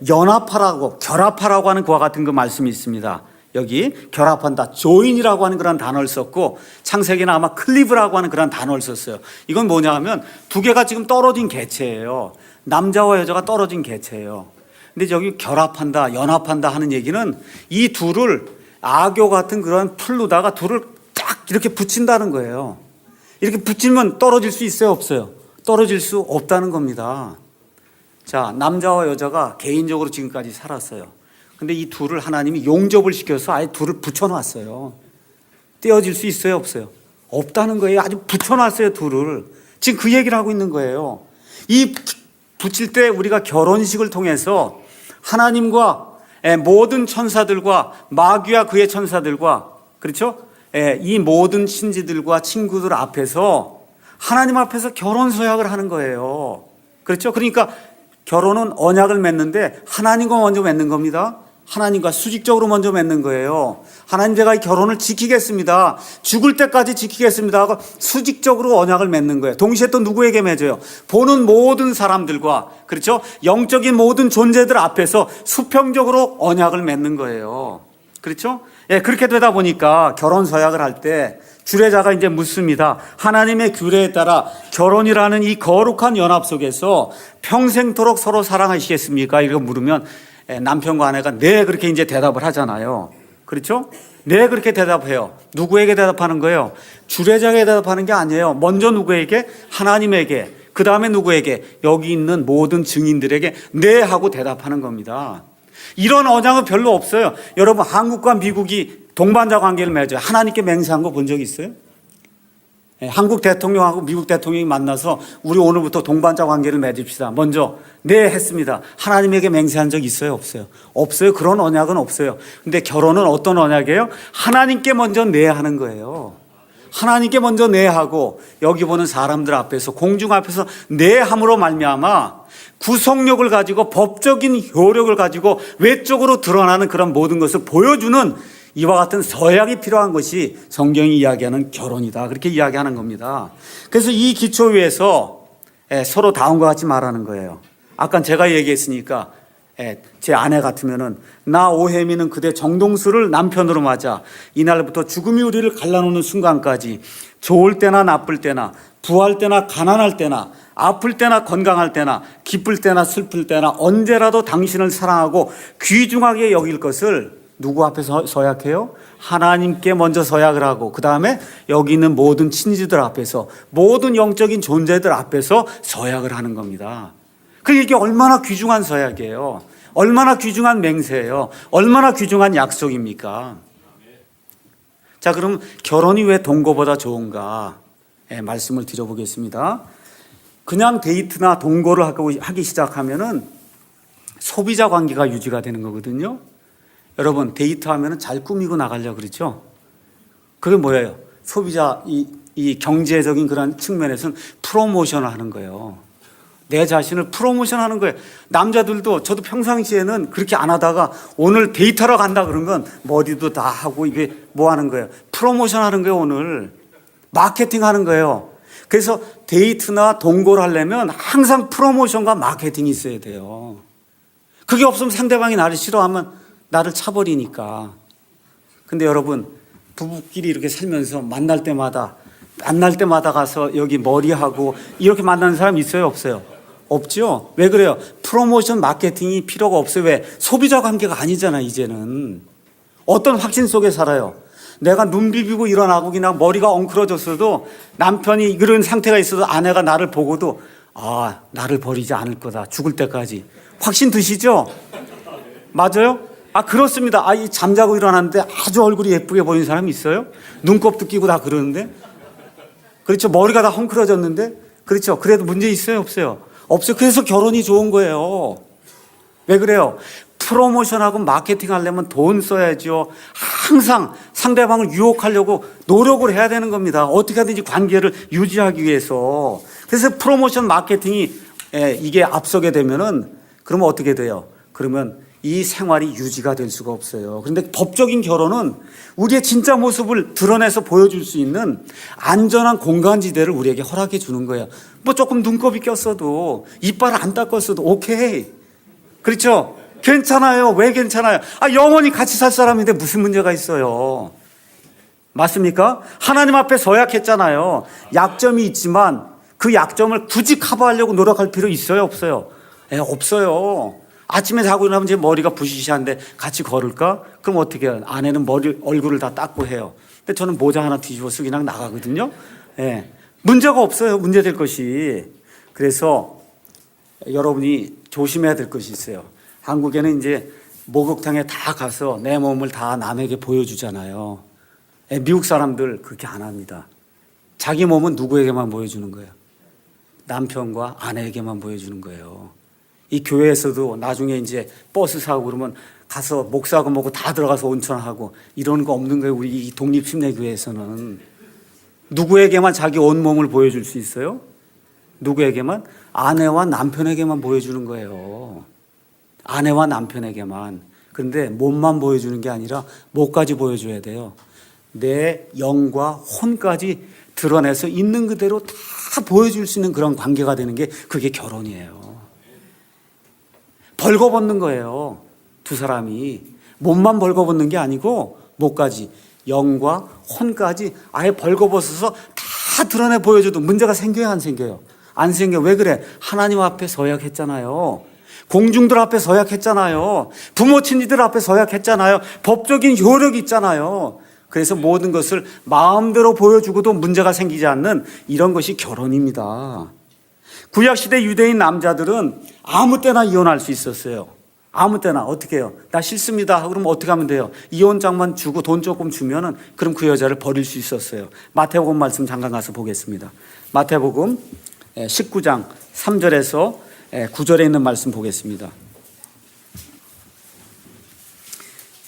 연합하라고, 결합하라고 하는 그와 같은 그 말씀이 있습니다. 여기 결합한다, 조인이라고 하는 그런 단어를 썼고 창세기는 아마 클리브라고 하는 그런 단어를 썼어요. 이건 뭐냐 하면 두 개가 지금 떨어진 개체예요. 남자와 여자가 떨어진 개체예요. 근데 여기 결합한다, 연합한다 하는 얘기는 이 둘을 악교 같은 그런 풀로다가 둘을 딱 이렇게 붙인다는 거예요. 이렇게 붙이면 떨어질 수 있어요, 없어요? 떨어질 수 없다는 겁니다. 자, 남자와 여자가 개인적으로 지금까지 살았어요. 근데 이 둘을 하나님이 용접을 시켜서 아예 둘을 붙여놨어요. 떼어질 수 있어요, 없어요? 없다는 거예요. 아주 붙여놨어요, 둘을. 지금 그 얘기를 하고 있는 거예요. 이 붙일 때 우리가 결혼식을 통해서 하나님과 모든 천사들과 마귀와 그의 천사들과, 그렇죠? 이 모든 신지들과 친구들 앞에서 하나님 앞에서 결혼 서약을 하는 거예요. 그렇죠? 그러니까 결혼은 언약을 맺는데 하나님과 먼저 맺는 겁니다. 하나님과 수직적으로 먼저 맺는 거예요. 하나님, 제가 이 결혼을 지키겠습니다. 죽을 때까지 지키겠습니다 하고 수직적으로 언약을 맺는 거예요. 동시에 또 누구에게 맺어요? 보는 모든 사람들과, 그렇죠? 영적인 모든 존재들 앞에서 수평적으로 언약을 맺는 거예요. 그렇죠? 예, 그렇게 되다 보니까 결혼 서약을 할 때 주례자가 이제 묻습니다. 하나님의 규례에 따라 결혼이라는 이 거룩한 연합 속에서 평생토록 서로 사랑하시겠습니까? 이렇게 물으면 남편과 아내가 네, 그렇게 이제 대답을 하잖아요. 그렇죠? 네, 그렇게 대답해요. 누구에게 대답하는 거예요? 주례자에게 대답하는 게 아니에요. 먼저 누구에게? 하나님에게. 그 다음에 누구에게? 여기 있는 모든 증인들에게 네 하고 대답하는 겁니다. 이런 언약은 별로 없어요. 여러분, 한국과 미국이 동반자 관계를 맺어요. 하나님께 맹세한 거 본 적 있어요? 한국 대통령하고 미국 대통령이 만나서 우리 오늘부터 동반자 관계를 맺읍시다. 먼저 네 했습니다. 하나님에게 맹세한 적 있어요? 없어요? 없어요. 그런 언약은 없어요. 근데 결혼은 어떤 언약이에요? 하나님께 먼저 네 하는 거예요. 하나님께 먼저 네 하고 여기 보는 사람들 앞에서, 공중 앞에서 네 함으로 말미암아 구속력을 가지고 법적인 효력을 가지고 외적으로 드러나는 그런 모든 것을 보여주는 이와 같은 서약이 필요한 것이 성경이 이야기하는 결혼이다. 그렇게 이야기하는 겁니다. 그래서 이 기초 위에서 서로 다음과 같이 말하는 거예요. 아까 제가 얘기했으니까 제 아내 같으면은 나 오혜미는 그대 정동수를 남편으로 맞아 이날부터 죽음이 우리를 갈라놓는 순간까지 좋을 때나 나쁠 때나 부할 때나 가난할 때나 아플 때나 건강할 때나 기쁠 때나 슬플 때나 언제라도 당신을 사랑하고 귀중하게 여길 것을 누구 앞에서 서약해요? 하나님께 먼저 서약을 하고 그 다음에 여기 있는 모든 친지들 앞에서, 모든 영적인 존재들 앞에서 서약을 하는 겁니다. 그러니까 이게 얼마나 귀중한 서약이에요. 얼마나 귀중한 맹세예요. 얼마나 귀중한 약속입니까? 자, 그럼 결혼이 왜 동거보다 좋은가? 말씀을 드려보겠습니다. 그냥 데이트나 동거를 하기 시작하면은 소비자 관계가 유지가 되는 거거든요. 여러분, 데이트하면 잘 꾸미고 나가려고 그러죠. 그게 뭐예요? 소비자 이 경제적인 그런 측면에서는 프로모션을 하는 거예요. 내 자신을 프로모션하는 거예요. 남자들도, 저도 평상시에는 그렇게 안 하다가 오늘 데이트하러 간다 그런 건 머리도 다 하고 이게 뭐 하는 거예요? 프로모션 하는 거예요. 오늘 마케팅 하는 거예요. 그래서 데이트나 동거를 하려면 항상 프로모션과 마케팅이 있어야 돼요. 그게 없으면 상대방이 나를 싫어하면 나를 차버리니까. 근데 여러분, 부부끼리 이렇게 살면서 만날 때마다 가서 여기 머리하고 이렇게 만나는 사람 있어요? 없어요? 없죠? 왜 그래요? 프로모션 마케팅이 필요가 없어요. 왜? 소비자 관계가 아니잖아, 이제는. 어떤 확신 속에 살아요. 내가 눈 비비고 일어나고 그냥 머리가 엉클어졌어도 남편이 그런 상태가 있어도 아내가 나를 보고도 나를 버리지 않을 거다. 죽을 때까지. 확신 드시죠? 맞아요? 그렇습니다. 이 잠자고 일어났는데 아주 얼굴이 예쁘게 보이는 사람이 있어요? 눈곱도 끼고 다 그러는데? 그렇죠. 머리가 다 헝클어졌는데? 그렇죠. 그래도 문제 있어요? 없어요? 없어요. 그래서 결혼이 좋은 거예요. 왜 그래요? 프로모션하고 마케팅 하려면 돈 써야죠. 항상 상대방을 유혹하려고 노력을 해야 되는 겁니다. 어떻게 하든지 관계를 유지하기 위해서. 그래서 프로모션 마케팅이 이게 앞서게 되면은 그러면 어떻게 돼요? 그러면 이 생활이 유지가 될 수가 없어요. 그런데 법적인 결혼은 우리의 진짜 모습을 드러내서 보여줄 수 있는 안전한 공간지대를 우리에게 허락해 주는 거예요. 뭐 조금 눈곱이 꼈어도 이빨을 안 닦았어도 오케이. 그렇죠? 괜찮아요. 왜 괜찮아요? 영원히 같이 살 사람인데 무슨 문제가 있어요? 맞습니까? 하나님 앞에 서약했잖아요. 약점이 있지만 그 약점을 굳이 커버하려고 노력할 필요 있어요? 없어요? 없어요. 아침에 자고 일어나면 제 머리가 부시시한데 같이 걸을까? 그럼 어떻게 해요? 아내는 얼굴을 다 닦고 해요. 근데 저는 모자 하나 뒤집어 쓰고 그냥 나가거든요. 문제가 없어요. 문제될 것이. 그래서 여러분이 조심해야 될 것이 있어요. 한국에는 이제 목욕탕에 다 가서 내 몸을 다 남에게 보여주잖아요. 미국 사람들 그렇게 안 합니다. 자기 몸은 누구에게만 보여주는 거예요? 남편과 아내에게만 보여주는 거예요. 이 교회에서도 나중에 이제 버스 사고 그러면 가서 목사하고 뭐고 다 들어가서 온천하고 이런 거 없는 거예요. 우리 이 독립심리교회에서는. 누구에게만 자기 온몸을 보여줄 수 있어요? 누구에게만? 아내와 남편에게만 보여주는 거예요. 아내와 남편에게만. 그런데 몸만 보여주는 게 아니라 뭐까지 보여줘야 돼요. 내 영과 혼까지 드러내서 있는 그대로 다 보여줄 수 있는 그런 관계가 되는 게 그게 결혼이에요. 벌거벗는 거예요. 두 사람이 몸만 벌거벗는 게 아니고 뭐까지, 영과 혼까지 아예 벌거벗어서 다 드러내 보여줘도 문제가 생겨요, 안 생겨요? 안 생겨. 왜 그래? 하나님 앞에 서약했잖아요. 공중들 앞에 서약했잖아요. 부모 친지들 앞에 서약했잖아요. 법적인 효력이 있잖아요. 그래서 모든 것을 마음대로 보여주고도 문제가 생기지 않는 이런 것이 결혼입니다. 구약시대 유대인 남자들은 아무 때나 이혼할 수 있었어요. 아무 때나. 어떻게 해요? 나 싫습니다. 그럼 어떻게 하면 돼요? 이혼장만 주고 돈 조금 주면은 그럼 그 여자를 버릴 수 있었어요. 마태복음 말씀 잠깐 가서 보겠습니다. 마태복음 19장 3절에서 9절에 있는 말씀 보겠습니다.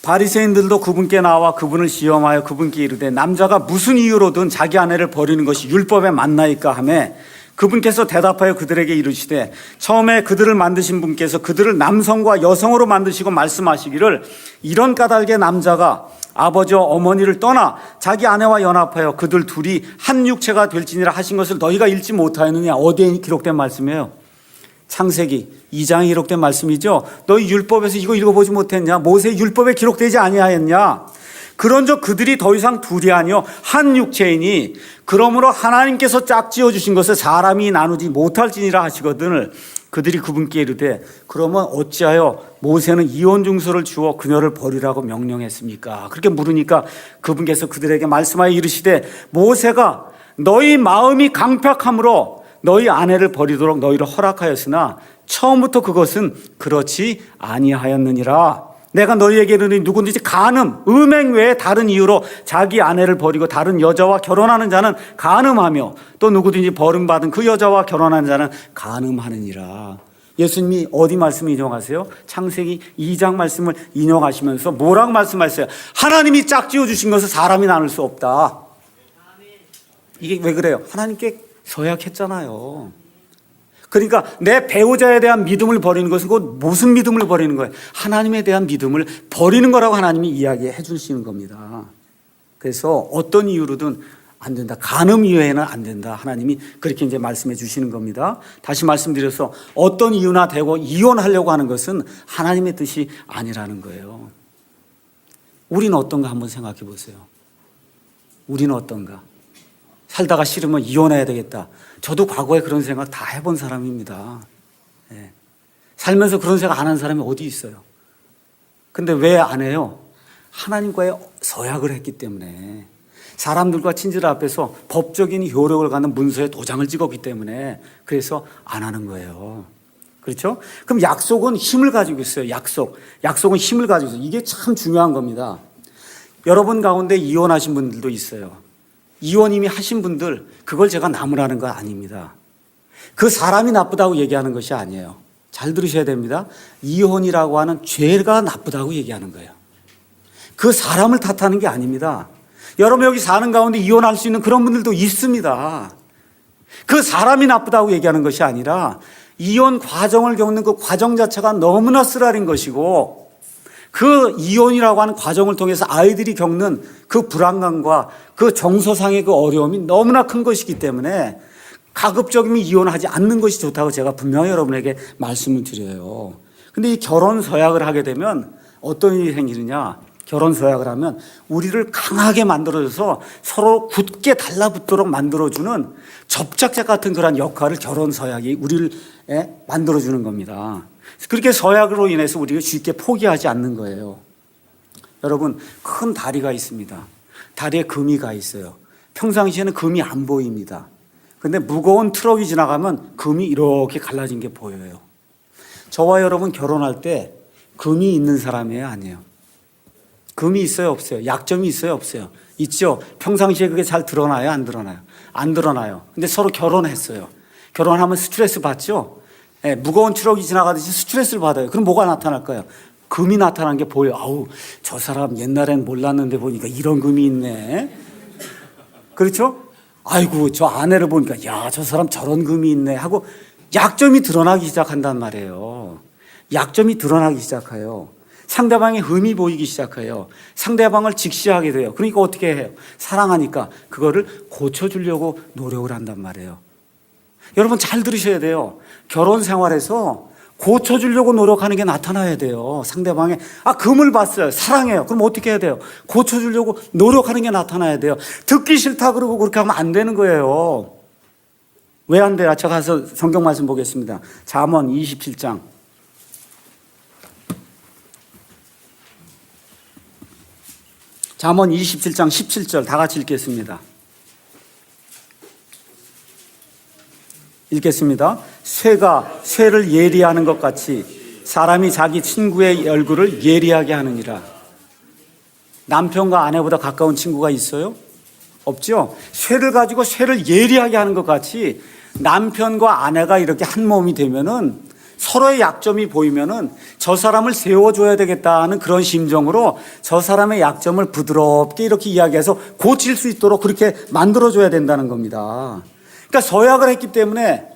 바리새인들도 그분께 나와 그분을 시험하여 그분께 이르되 남자가 무슨 이유로든 자기 아내를 버리는 것이 율법에 맞나이까 하며 그분께서 대답하여 그들에게 이르시되 처음에 그들을 만드신 분께서 그들을 남성과 여성으로 만드시고 말씀하시기를 이런 까닭에 남자가 아버지와 어머니를 떠나 자기 아내와 연합하여 그들 둘이 한 육체가 될지니라 하신 것을 너희가 읽지 못하였느냐. 어디에 기록된 말씀이에요? 창세기 2장에 기록된 말씀이죠. 너희 율법에서 이거 읽어보지 못했냐? 모세의 율법에 기록되지 아니하였냐? 그런즉 그들이 더 이상 둘이 아니요 한 육체이니 그러므로 하나님께서 짝지어 주신 것을 사람이 나누지 못할지니라 하시거든을 그들이 그분께 이르되 그러면 어찌하여 모세는 이혼 증서를 주어 그녀를 버리라고 명령했습니까? 그렇게 물으니까 그분께서 그들에게 말씀하여 이르시되 모세가 너희 마음이 강팍함으로 너희 아내를 버리도록 너희를 허락하였으나 처음부터 그것은 그렇지 아니하였느니라. 내가 너희에게 이르니 누구든지 간음, 음행 외에 다른 이유로 자기 아내를 버리고 다른 여자와 결혼하는 자는 간음하며 또 누구든지 버림받은 그 여자와 결혼하는 자는 간음하느니라. 예수님이 어디 말씀을 인용하세요? 창세기 2장 말씀을 인용하시면서 뭐라고 말씀하셨어요? 하나님이 짝지어 주신 것을 사람이 나눌 수 없다. 이게 왜 그래요? 하나님께 서약했잖아요. 그러니까 내 배우자에 대한 믿음을 버리는 것은 곧 무슨 믿음을 버리는 거예요? 하나님에 대한 믿음을 버리는 거라고 하나님이 이야기해 주시는 겁니다. 그래서 어떤 이유로든 안 된다. 간음 이외에는 안 된다. 하나님이 그렇게 이제 말씀해 주시는 겁니다. 다시 말씀드려서 어떤 이유나 되고 이혼하려고 하는 것은 하나님의 뜻이 아니라는 거예요. 우리는 어떤가 한번 생각해 보세요. 우리는 어떤가? 살다가 싫으면 이혼해야 되겠다. 저도 과거에 그런 생각 다 해본 사람입니다. 예. 살면서 그런 생각 안 한 사람이 어디 있어요? 근데 왜 안 해요? 하나님과의 서약을 했기 때문에, 사람들과 친지들 앞에서 법적인 효력을 갖는 문서에 도장을 찍었기 때문에 그래서 안 하는 거예요. 그렇죠? 그럼 약속은 힘을 가지고 있어요. 약속은 힘을 가지고 있어요. 이게 참 중요한 겁니다. 여러분 가운데 이혼하신 분들도 있어요. 이혼 이미 하신 분들, 그걸 제가 나무라는 거 아닙니다. 그 사람이 나쁘다고 얘기하는 것이 아니에요. 잘 들으셔야 됩니다. 이혼이라고 하는 죄가 나쁘다고 얘기하는 거예요. 그 사람을 탓하는 게 아닙니다. 여러분 여기 사는 가운데 이혼할 수 있는 그런 분들도 있습니다. 그 사람이 나쁘다고 얘기하는 것이 아니라 이혼 과정을 겪는 그 과정 자체가 너무나 쓰라린 것이고, 그 이혼이라고 하는 과정을 통해서 아이들이 겪는 그 불안감과 그 정서상의 그 어려움이 너무나 큰 것이기 때문에 가급적이면 이혼하지 않는 것이 좋다고 제가 분명히 여러분에게 말씀을 드려요. 근데 이 결혼 서약을 하게 되면 어떤 일이 생기느냐? 결혼 서약을 하면 우리를 강하게 만들어줘서 서로 굳게 달라붙도록 만들어주는 접착제 같은 그런 역할을 결혼 서약이 우리를 만들어주는 겁니다. 그렇게 서약으로 인해서 우리가 쉽게 포기하지 않는 거예요. 여러분, 큰 다리가 있습니다. 다리에 금이 가 있어요. 평상시에는 금이 안 보입니다. 근데 무거운 트럭이 지나가면 금이 이렇게 갈라진 게 보여요. 저와 여러분 결혼할 때 금이 있는 사람이에요, 아니에요? 금이 있어요, 없어요? 약점이 있어요, 없어요? 있죠? 평상시에 그게 잘 드러나요, 안 드러나요? 안 드러나요. 근데 서로 결혼했어요. 결혼하면 스트레스 받죠? 네, 무거운 트럭이 지나가듯이 스트레스를 받아요. 그럼 뭐가 나타날까요? 금이 나타난 게 보여요. 아우, 저 사람 옛날엔 몰랐는데 보니까 이런 금이 있네. 그렇죠? 아이고, 저 아내를 보니까 야, 저 사람 저런 금이 있네 하고 약점이 드러나기 시작한단 말이에요. 약점이 드러나기 시작해요. 상대방의 흠이 보이기 시작해요. 상대방을 직시하게 돼요. 그러니까 어떻게 해요? 사랑하니까 그거를 고쳐주려고 노력을 한단 말이에요. 여러분 잘 들으셔야 돼요. 결혼 생활에서 고쳐주려고 노력하는 게 나타나야 돼요. 상대방의 금을 봤어요. 사랑해요. 그럼 어떻게 해야 돼요? 고쳐주려고 노력하는 게 나타나야 돼요. 듣기 싫다 그러고 그렇게 하면 안 되는 거예요. 왜 안 돼요? 제가 가서 성경 말씀 보겠습니다. 잠언 27장. 잠언 27장 17절 다 같이 읽겠습니다. 읽겠습니다. 쇠가 쇠를 예리하는 것 같이 사람이 자기 친구의 얼굴을 예리하게 하느니라. 남편과 아내보다 가까운 친구가 있어요? 없죠? 쇠를 가지고 쇠를 예리하게 하는 것 같이 남편과 아내가 이렇게 한 몸이 되면은 서로의 약점이 보이면은 저 사람을 세워줘야 되겠다는 그런 심정으로 저 사람의 약점을 부드럽게 이렇게 이야기해서 고칠 수 있도록 그렇게 만들어줘야 된다는 겁니다. 그러니까 서약을 했기 때문에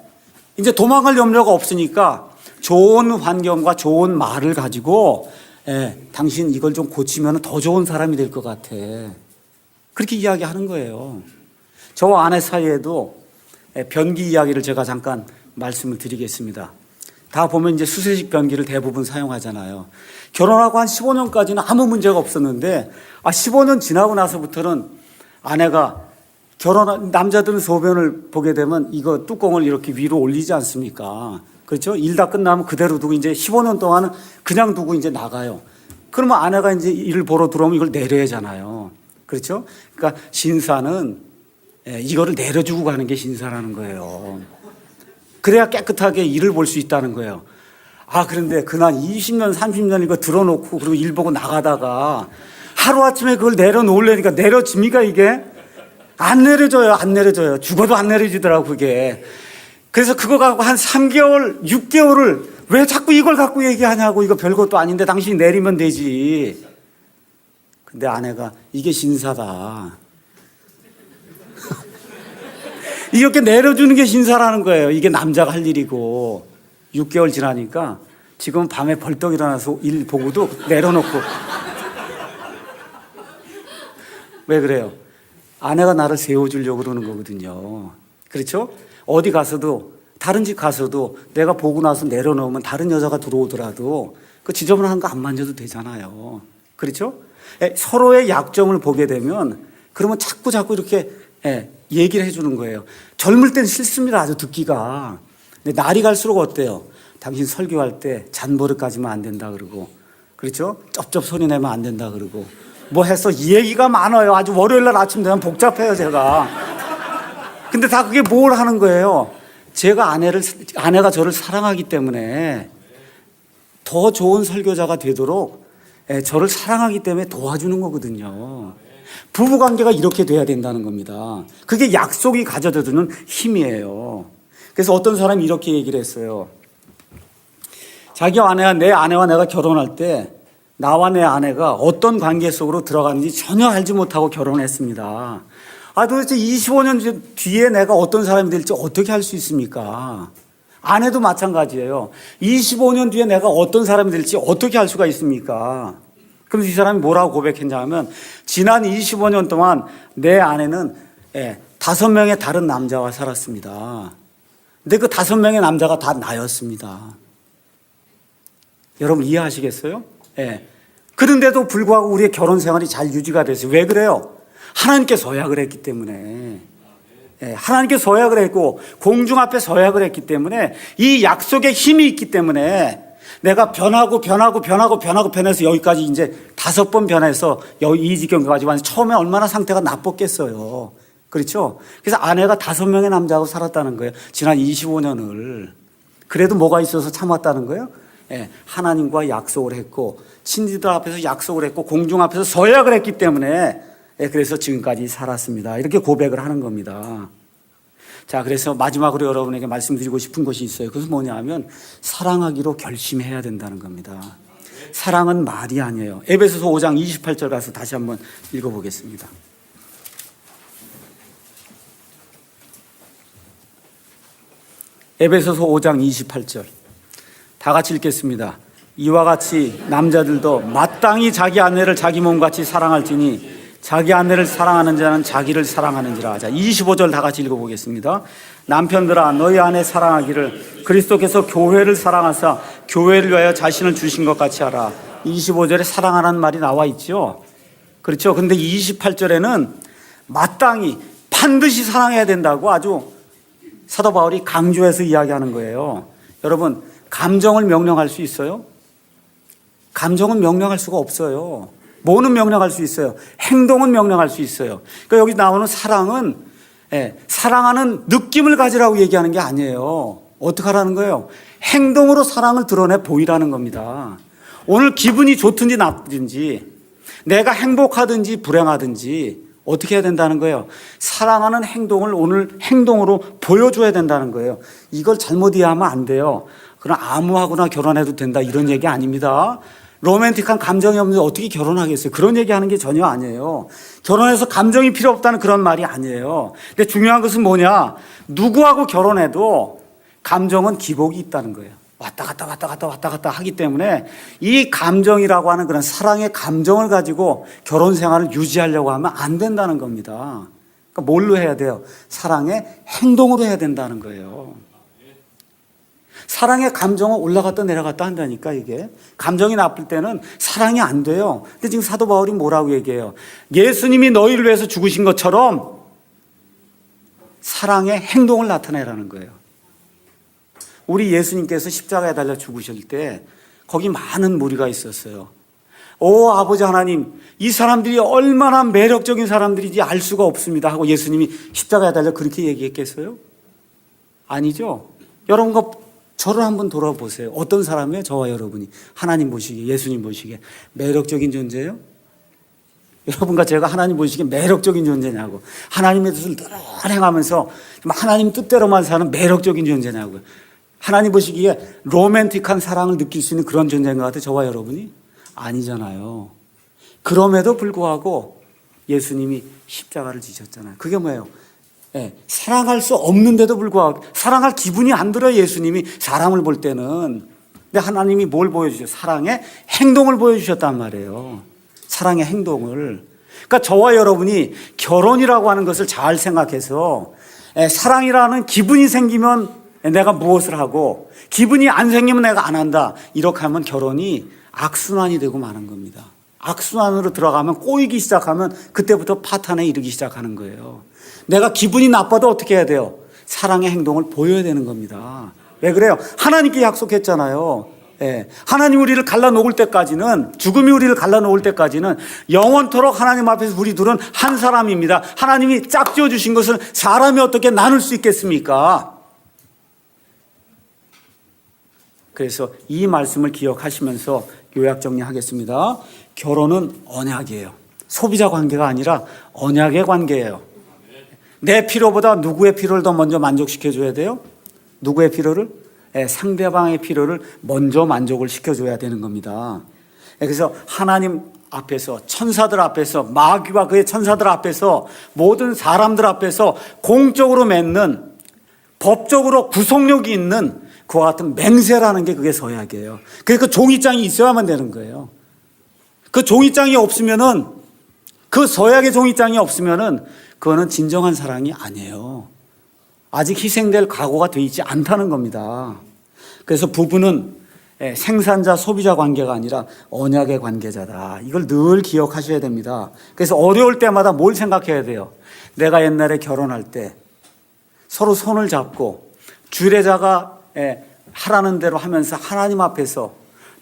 이제 도망갈 염려가 없으니까 좋은 환경과 좋은 말을 가지고 당신 이걸 좀 고치면 더 좋은 사람이 될 것 같아. 그렇게 이야기하는 거예요. 저와 아내 사이에도 변기 이야기를 제가 잠깐 말씀을 드리겠습니다. 다 보면 이제 수세식 변기를 대부분 사용하잖아요. 결혼하고 한 15년까지는 아무 문제가 없었는데 15년 지나고 나서부터는 아내가 남자들은 소변을 보게 되면 이거 뚜껑을 이렇게 위로 올리지 않습니까? 그렇죠? 일 다 끝나면 그대로 두고 이제 15년 동안은 그냥 두고 이제 나가요. 그러면 아내가 이제 일을 보러 들어오면 이걸 내려야 하잖아요. 그렇죠? 그러니까 신사는 이거를 내려주고 가는 게 신사라는 거예요. 그래야 깨끗하게 일을 볼 수 있다는 거예요. 그런데 그날 20년, 30년 이거 들어놓고 그리고 일 보고 나가다가 하루아침에 그걸 내려놓으려니까 내려집니까 이게? 안 내려져요. 안 내려져요. 죽어도 안 내려지더라고 그게. 그래서 그거 갖고 한 3개월, 6개월을 왜 자꾸 이걸 갖고 얘기하냐고. 이거 별것도 아닌데 당신이 내리면 되지. 근데 아내가 이게 신사다. 이렇게 내려주는 게 신사라는 거예요. 이게 남자가 할 일이고. 6개월 지나니까 지금 밤에 벌떡 일어나서 일 보고도 내려놓고. 왜 그래요? 아내가 나를 세워주려고 그러는 거거든요. 그렇죠? 어디 가서도 다른 집 가서도 내가 보고 나서 내려놓으면 다른 여자가 들어오더라도 그 지저분한 거 안 만져도 되잖아요. 그렇죠? 서로의 약점을 보게 되면 그러면 자꾸 이렇게 얘기를 해주는 거예요. 젊을 땐 싫습니다. 아주 듣기가. 근데 날이 갈수록 어때요? 당신 설교할 때 잔버릇까지만 안 된다 그러고, 그렇죠? 쩝쩝 소리 내면 안 된다 그러고, 뭐 해서 이 얘기가 많아요. 아주 월요일 날 아침 되면 복잡해요, 제가. 근데 다 그게 뭘 하는 거예요? 아내가 저를 사랑하기 때문에 더 좋은 설교자가 되도록 저를 사랑하기 때문에 도와주는 거거든요. 부부관계가 이렇게 돼야 된다는 겁니다. 그게 약속이 가져다 주는 힘이에요. 그래서 어떤 사람이 이렇게 얘기를 했어요. 내 아내와 내가 결혼할 때 나와 내 아내가 어떤 관계 속으로 들어가는지 전혀 알지 못하고 결혼했습니다. 도대체 25년 뒤에 내가 어떤 사람이 될지 어떻게 할 수 있습니까? 아내도 마찬가지예요. 25년 뒤에 내가 어떤 사람이 될지 어떻게 할 수가 있습니까? 그럼 이 사람이 뭐라고 고백했냐 하면 지난 25년 동안 내 아내는 5명의 다른 남자와 살았습니다. 근데 그 5명의 남자가 다 나였습니다. 여러분 이해하시겠어요? 그런데도 불구하고 우리의 결혼 생활이 잘 유지가 됐어요. 왜 그래요? 하나님께 서약을 했기 때문에. 하나님께 서약을 했고 공중 앞에 서약을 했기 때문에 이 약속에 힘이 있기 때문에 내가 변해서 여기까지 이제 5번 변해서 이 지경까지 왔는데 처음에 얼마나 상태가 나빴겠어요. 그렇죠? 그래서 아내가 5명의 남자하고 살았다는 거예요. 지난 25년을. 그래도 뭐가 있어서 참았다는 거예요? 하나님과 약속을 했고 친지들 앞에서 약속을 했고 공중 앞에서 서약을 했기 때문에 그래서 지금까지 살았습니다. 이렇게 고백을 하는 겁니다. 자, 그래서 마지막으로 여러분에게 말씀드리고 싶은 것이 있어요. 그것은 뭐냐 하면 사랑하기로 결심해야 된다는 겁니다. 사랑은 말이 아니에요. 에베소서 5장 28절 가서 다시 한번 읽어보겠습니다. 에베소서 5장 28절 다 같이 읽겠습니다. 이와 같이 남자들도 마땅히 자기 아내를 자기 몸같이 사랑할지니 자기 아내를 사랑하는 자는 자기를 사랑하는지라. 자, 25절 다 같이 읽어보겠습니다. 남편들아 너희 아내 사랑하기를 그리스도께서 교회를 사랑하사 교회를 위하여 자신을 주신 것 같이 하라. 25절에 사랑하라는 말이 나와 있죠. 그렇죠. 근데 28절에는 마땅히 반드시 사랑해야 된다고 아주 사도 바울이 강조해서 이야기하는 거예요. 여러분, 감정을 명령할 수 있어요? 감정은 명령할 수가 없어요. 뭐는 명령할 수 있어요? 행동은 명령할 수 있어요. 그러니까 여기 나오는 사랑은 사랑하는 느낌을 가지라고 얘기하는 게 아니에요. 어떻게 하라는 거예요? 행동으로 사랑을 드러내 보이라는 겁니다. 오늘 기분이 좋든지 나쁘든지 내가 행복하든지 불행하든지 어떻게 해야 된다는 거예요? 사랑하는 행동을 오늘 행동으로 보여줘야 된다는 거예요. 이걸 잘못 이해하면 안 돼요. 그럼 아무하고나 결혼해도 된다 이런 얘기 아닙니다. 로맨틱한 감정이 없는데 어떻게 결혼하겠어요? 그런 얘기하는 게 전혀 아니에요. 결혼해서 감정이 필요 없다는 그런 말이 아니에요. 근데 중요한 것은 뭐냐? 누구하고 결혼해도 감정은 기복이 있다는 거예요. 왔다 갔다 하기 때문에 이 감정이라고 하는 그런 사랑의 감정을 가지고 결혼 생활을 유지하려고 하면 안 된다는 겁니다. 그러니까 뭘로 해야 돼요? 사랑의 행동으로 해야 된다는 거예요. 사랑의 감정은 올라갔다 내려갔다 한다니까. 이게 감정이 나쁠 때는 사랑이 안 돼요. 근데 지금 사도 바울이 뭐라고 얘기해요? 예수님이 너희를 위해서 죽으신 것처럼 사랑의 행동을 나타내라는 거예요. 우리 예수님께서 십자가에 달려 죽으실 때 거기 많은 무리가 있었어요. 오 아버지 하나님, 이 사람들이 얼마나 매력적인 사람들인지 알 수가 없습니다 하고 예수님이 십자가에 달려 그렇게 얘기했겠어요? 아니죠. 여러분과 저를 한번 돌아보세요. 어떤 사람이에요? 저와 여러분이 하나님 보시기에, 예수님 보시기에 매력적인 존재예요? 여러분과 제가 하나님 보시기에 매력적인 존재냐고, 하나님의 뜻을 늘 행하면서 하나님 뜻대로만 사는 매력적인 존재냐고요. 하나님 보시기에 로맨틱한 사랑을 느낄 수 있는 그런 존재인 것 같아요, 저와 여러분이? 아니잖아요. 그럼에도 불구하고 예수님이 십자가를 지셨잖아요. 그게 뭐예요? 사랑할 수 없는데도 불구하고 사랑할 기분이 안 들어요. 예수님이 사람을 볼 때는. 근데 하나님이 뭘 보여주셨어요? 사랑의 행동을 보여주셨단 말이에요. 사랑의 행동을. 그러니까 저와 여러분이 결혼이라고 하는 것을 잘 생각해서 사랑이라는 기분이 생기면 내가 무엇을 하고 기분이 안 생기면 내가 안 한다, 이렇게 하면 결혼이 악순환이 되고 마는 겁니다. 악순환으로 들어가면 꼬이기 시작하면 그때부터 파탄에 이르기 시작하는 거예요. 내가 기분이 나빠도 어떻게 해야 돼요? 사랑의 행동을 보여야 되는 겁니다. 왜 그래요? 하나님께 약속했잖아요. 하나님 우리를 갈라놓을 때까지는, 죽음이 우리를 갈라놓을 때까지는 영원토록 하나님 앞에서 우리 둘은 한 사람입니다. 하나님이 짝지어 주신 것을 사람이 어떻게 나눌 수 있겠습니까? 그래서 이 말씀을 기억하시면서 요약 정리하겠습니다. 결혼은 언약이에요. 소비자 관계가 아니라 언약의 관계예요. 내 필요보다 누구의 필요를 더 먼저 만족시켜줘야 돼요? 누구의 필요를? 상대방의 필요를 먼저 만족을 시켜줘야 되는 겁니다. 그래서 하나님 앞에서, 천사들 앞에서, 마귀와 그의 천사들 앞에서, 모든 사람들 앞에서 공적으로 맺는, 법적으로 구속력이 있는 그와 같은 맹세라는 게 그게 서약이에요. 그러니까 종이장이 있어야만 되는 거예요. 그 종이장이 없으면은, 그 서약의 종이장이 없으면은 그거는 진정한 사랑이 아니에요. 아직 희생될 각오가 되어 있지 않다는 겁니다. 그래서 부부는 생산자 소비자 관계가 아니라 언약의 관계자다. 이걸 늘 기억하셔야 됩니다. 그래서 어려울 때마다 뭘 생각해야 돼요? 내가 옛날에 결혼할 때 서로 손을 잡고 주례자가 하라는 대로 하면서 하나님 앞에서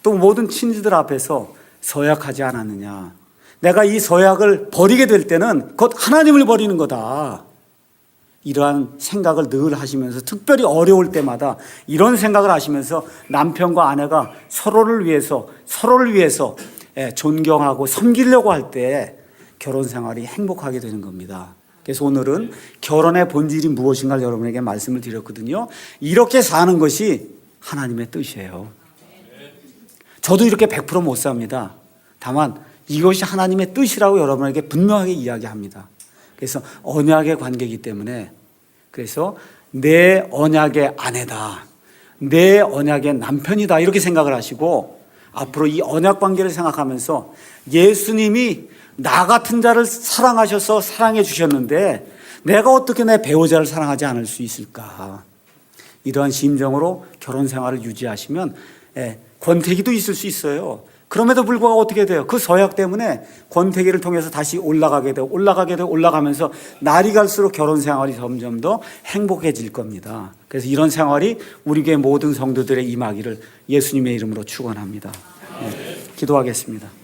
또 모든 친지들 앞에서 서약하지 않았느냐. 내가 이 서약을 버리게 될 때는 곧 하나님을 버리는 거다. 이러한 생각을 늘 하시면서, 특별히 어려울 때마다 이런 생각을 하시면서 남편과 아내가 서로를 위해서 존경하고 섬기려고 할 때 결혼 생활이 행복하게 되는 겁니다. 그래서 오늘은 결혼의 본질이 무엇인가를 여러분에게 말씀을 드렸거든요. 이렇게 사는 것이 하나님의 뜻이에요. 저도 이렇게 100% 못 삽니다. 다만 이것이 하나님의 뜻이라고 여러분에게 분명하게 이야기합니다. 그래서 언약의 관계이기 때문에, 그래서 내 언약의 아내다, 내 언약의 남편이다, 이렇게 생각을 하시고, 앞으로 이 언약 관계를 생각하면서 예수님이 나 같은 자를 사랑하셔서 사랑해 주셨는데 내가 어떻게 내 배우자를 사랑하지 않을 수 있을까? 이러한 심정으로 결혼 생활을 유지하시면 권태기도 있을 수 있어요. 그럼에도 불구하고 어떻게 돼요? 그 서약 때문에 권태기를 통해서 다시 올라가면서 날이 갈수록 결혼 생활이 점점 더 행복해질 겁니다. 그래서 이런 생활이 우리 교회 모든 성도들의 임하기를 예수님의 이름으로 축원합니다. 기도하겠습니다.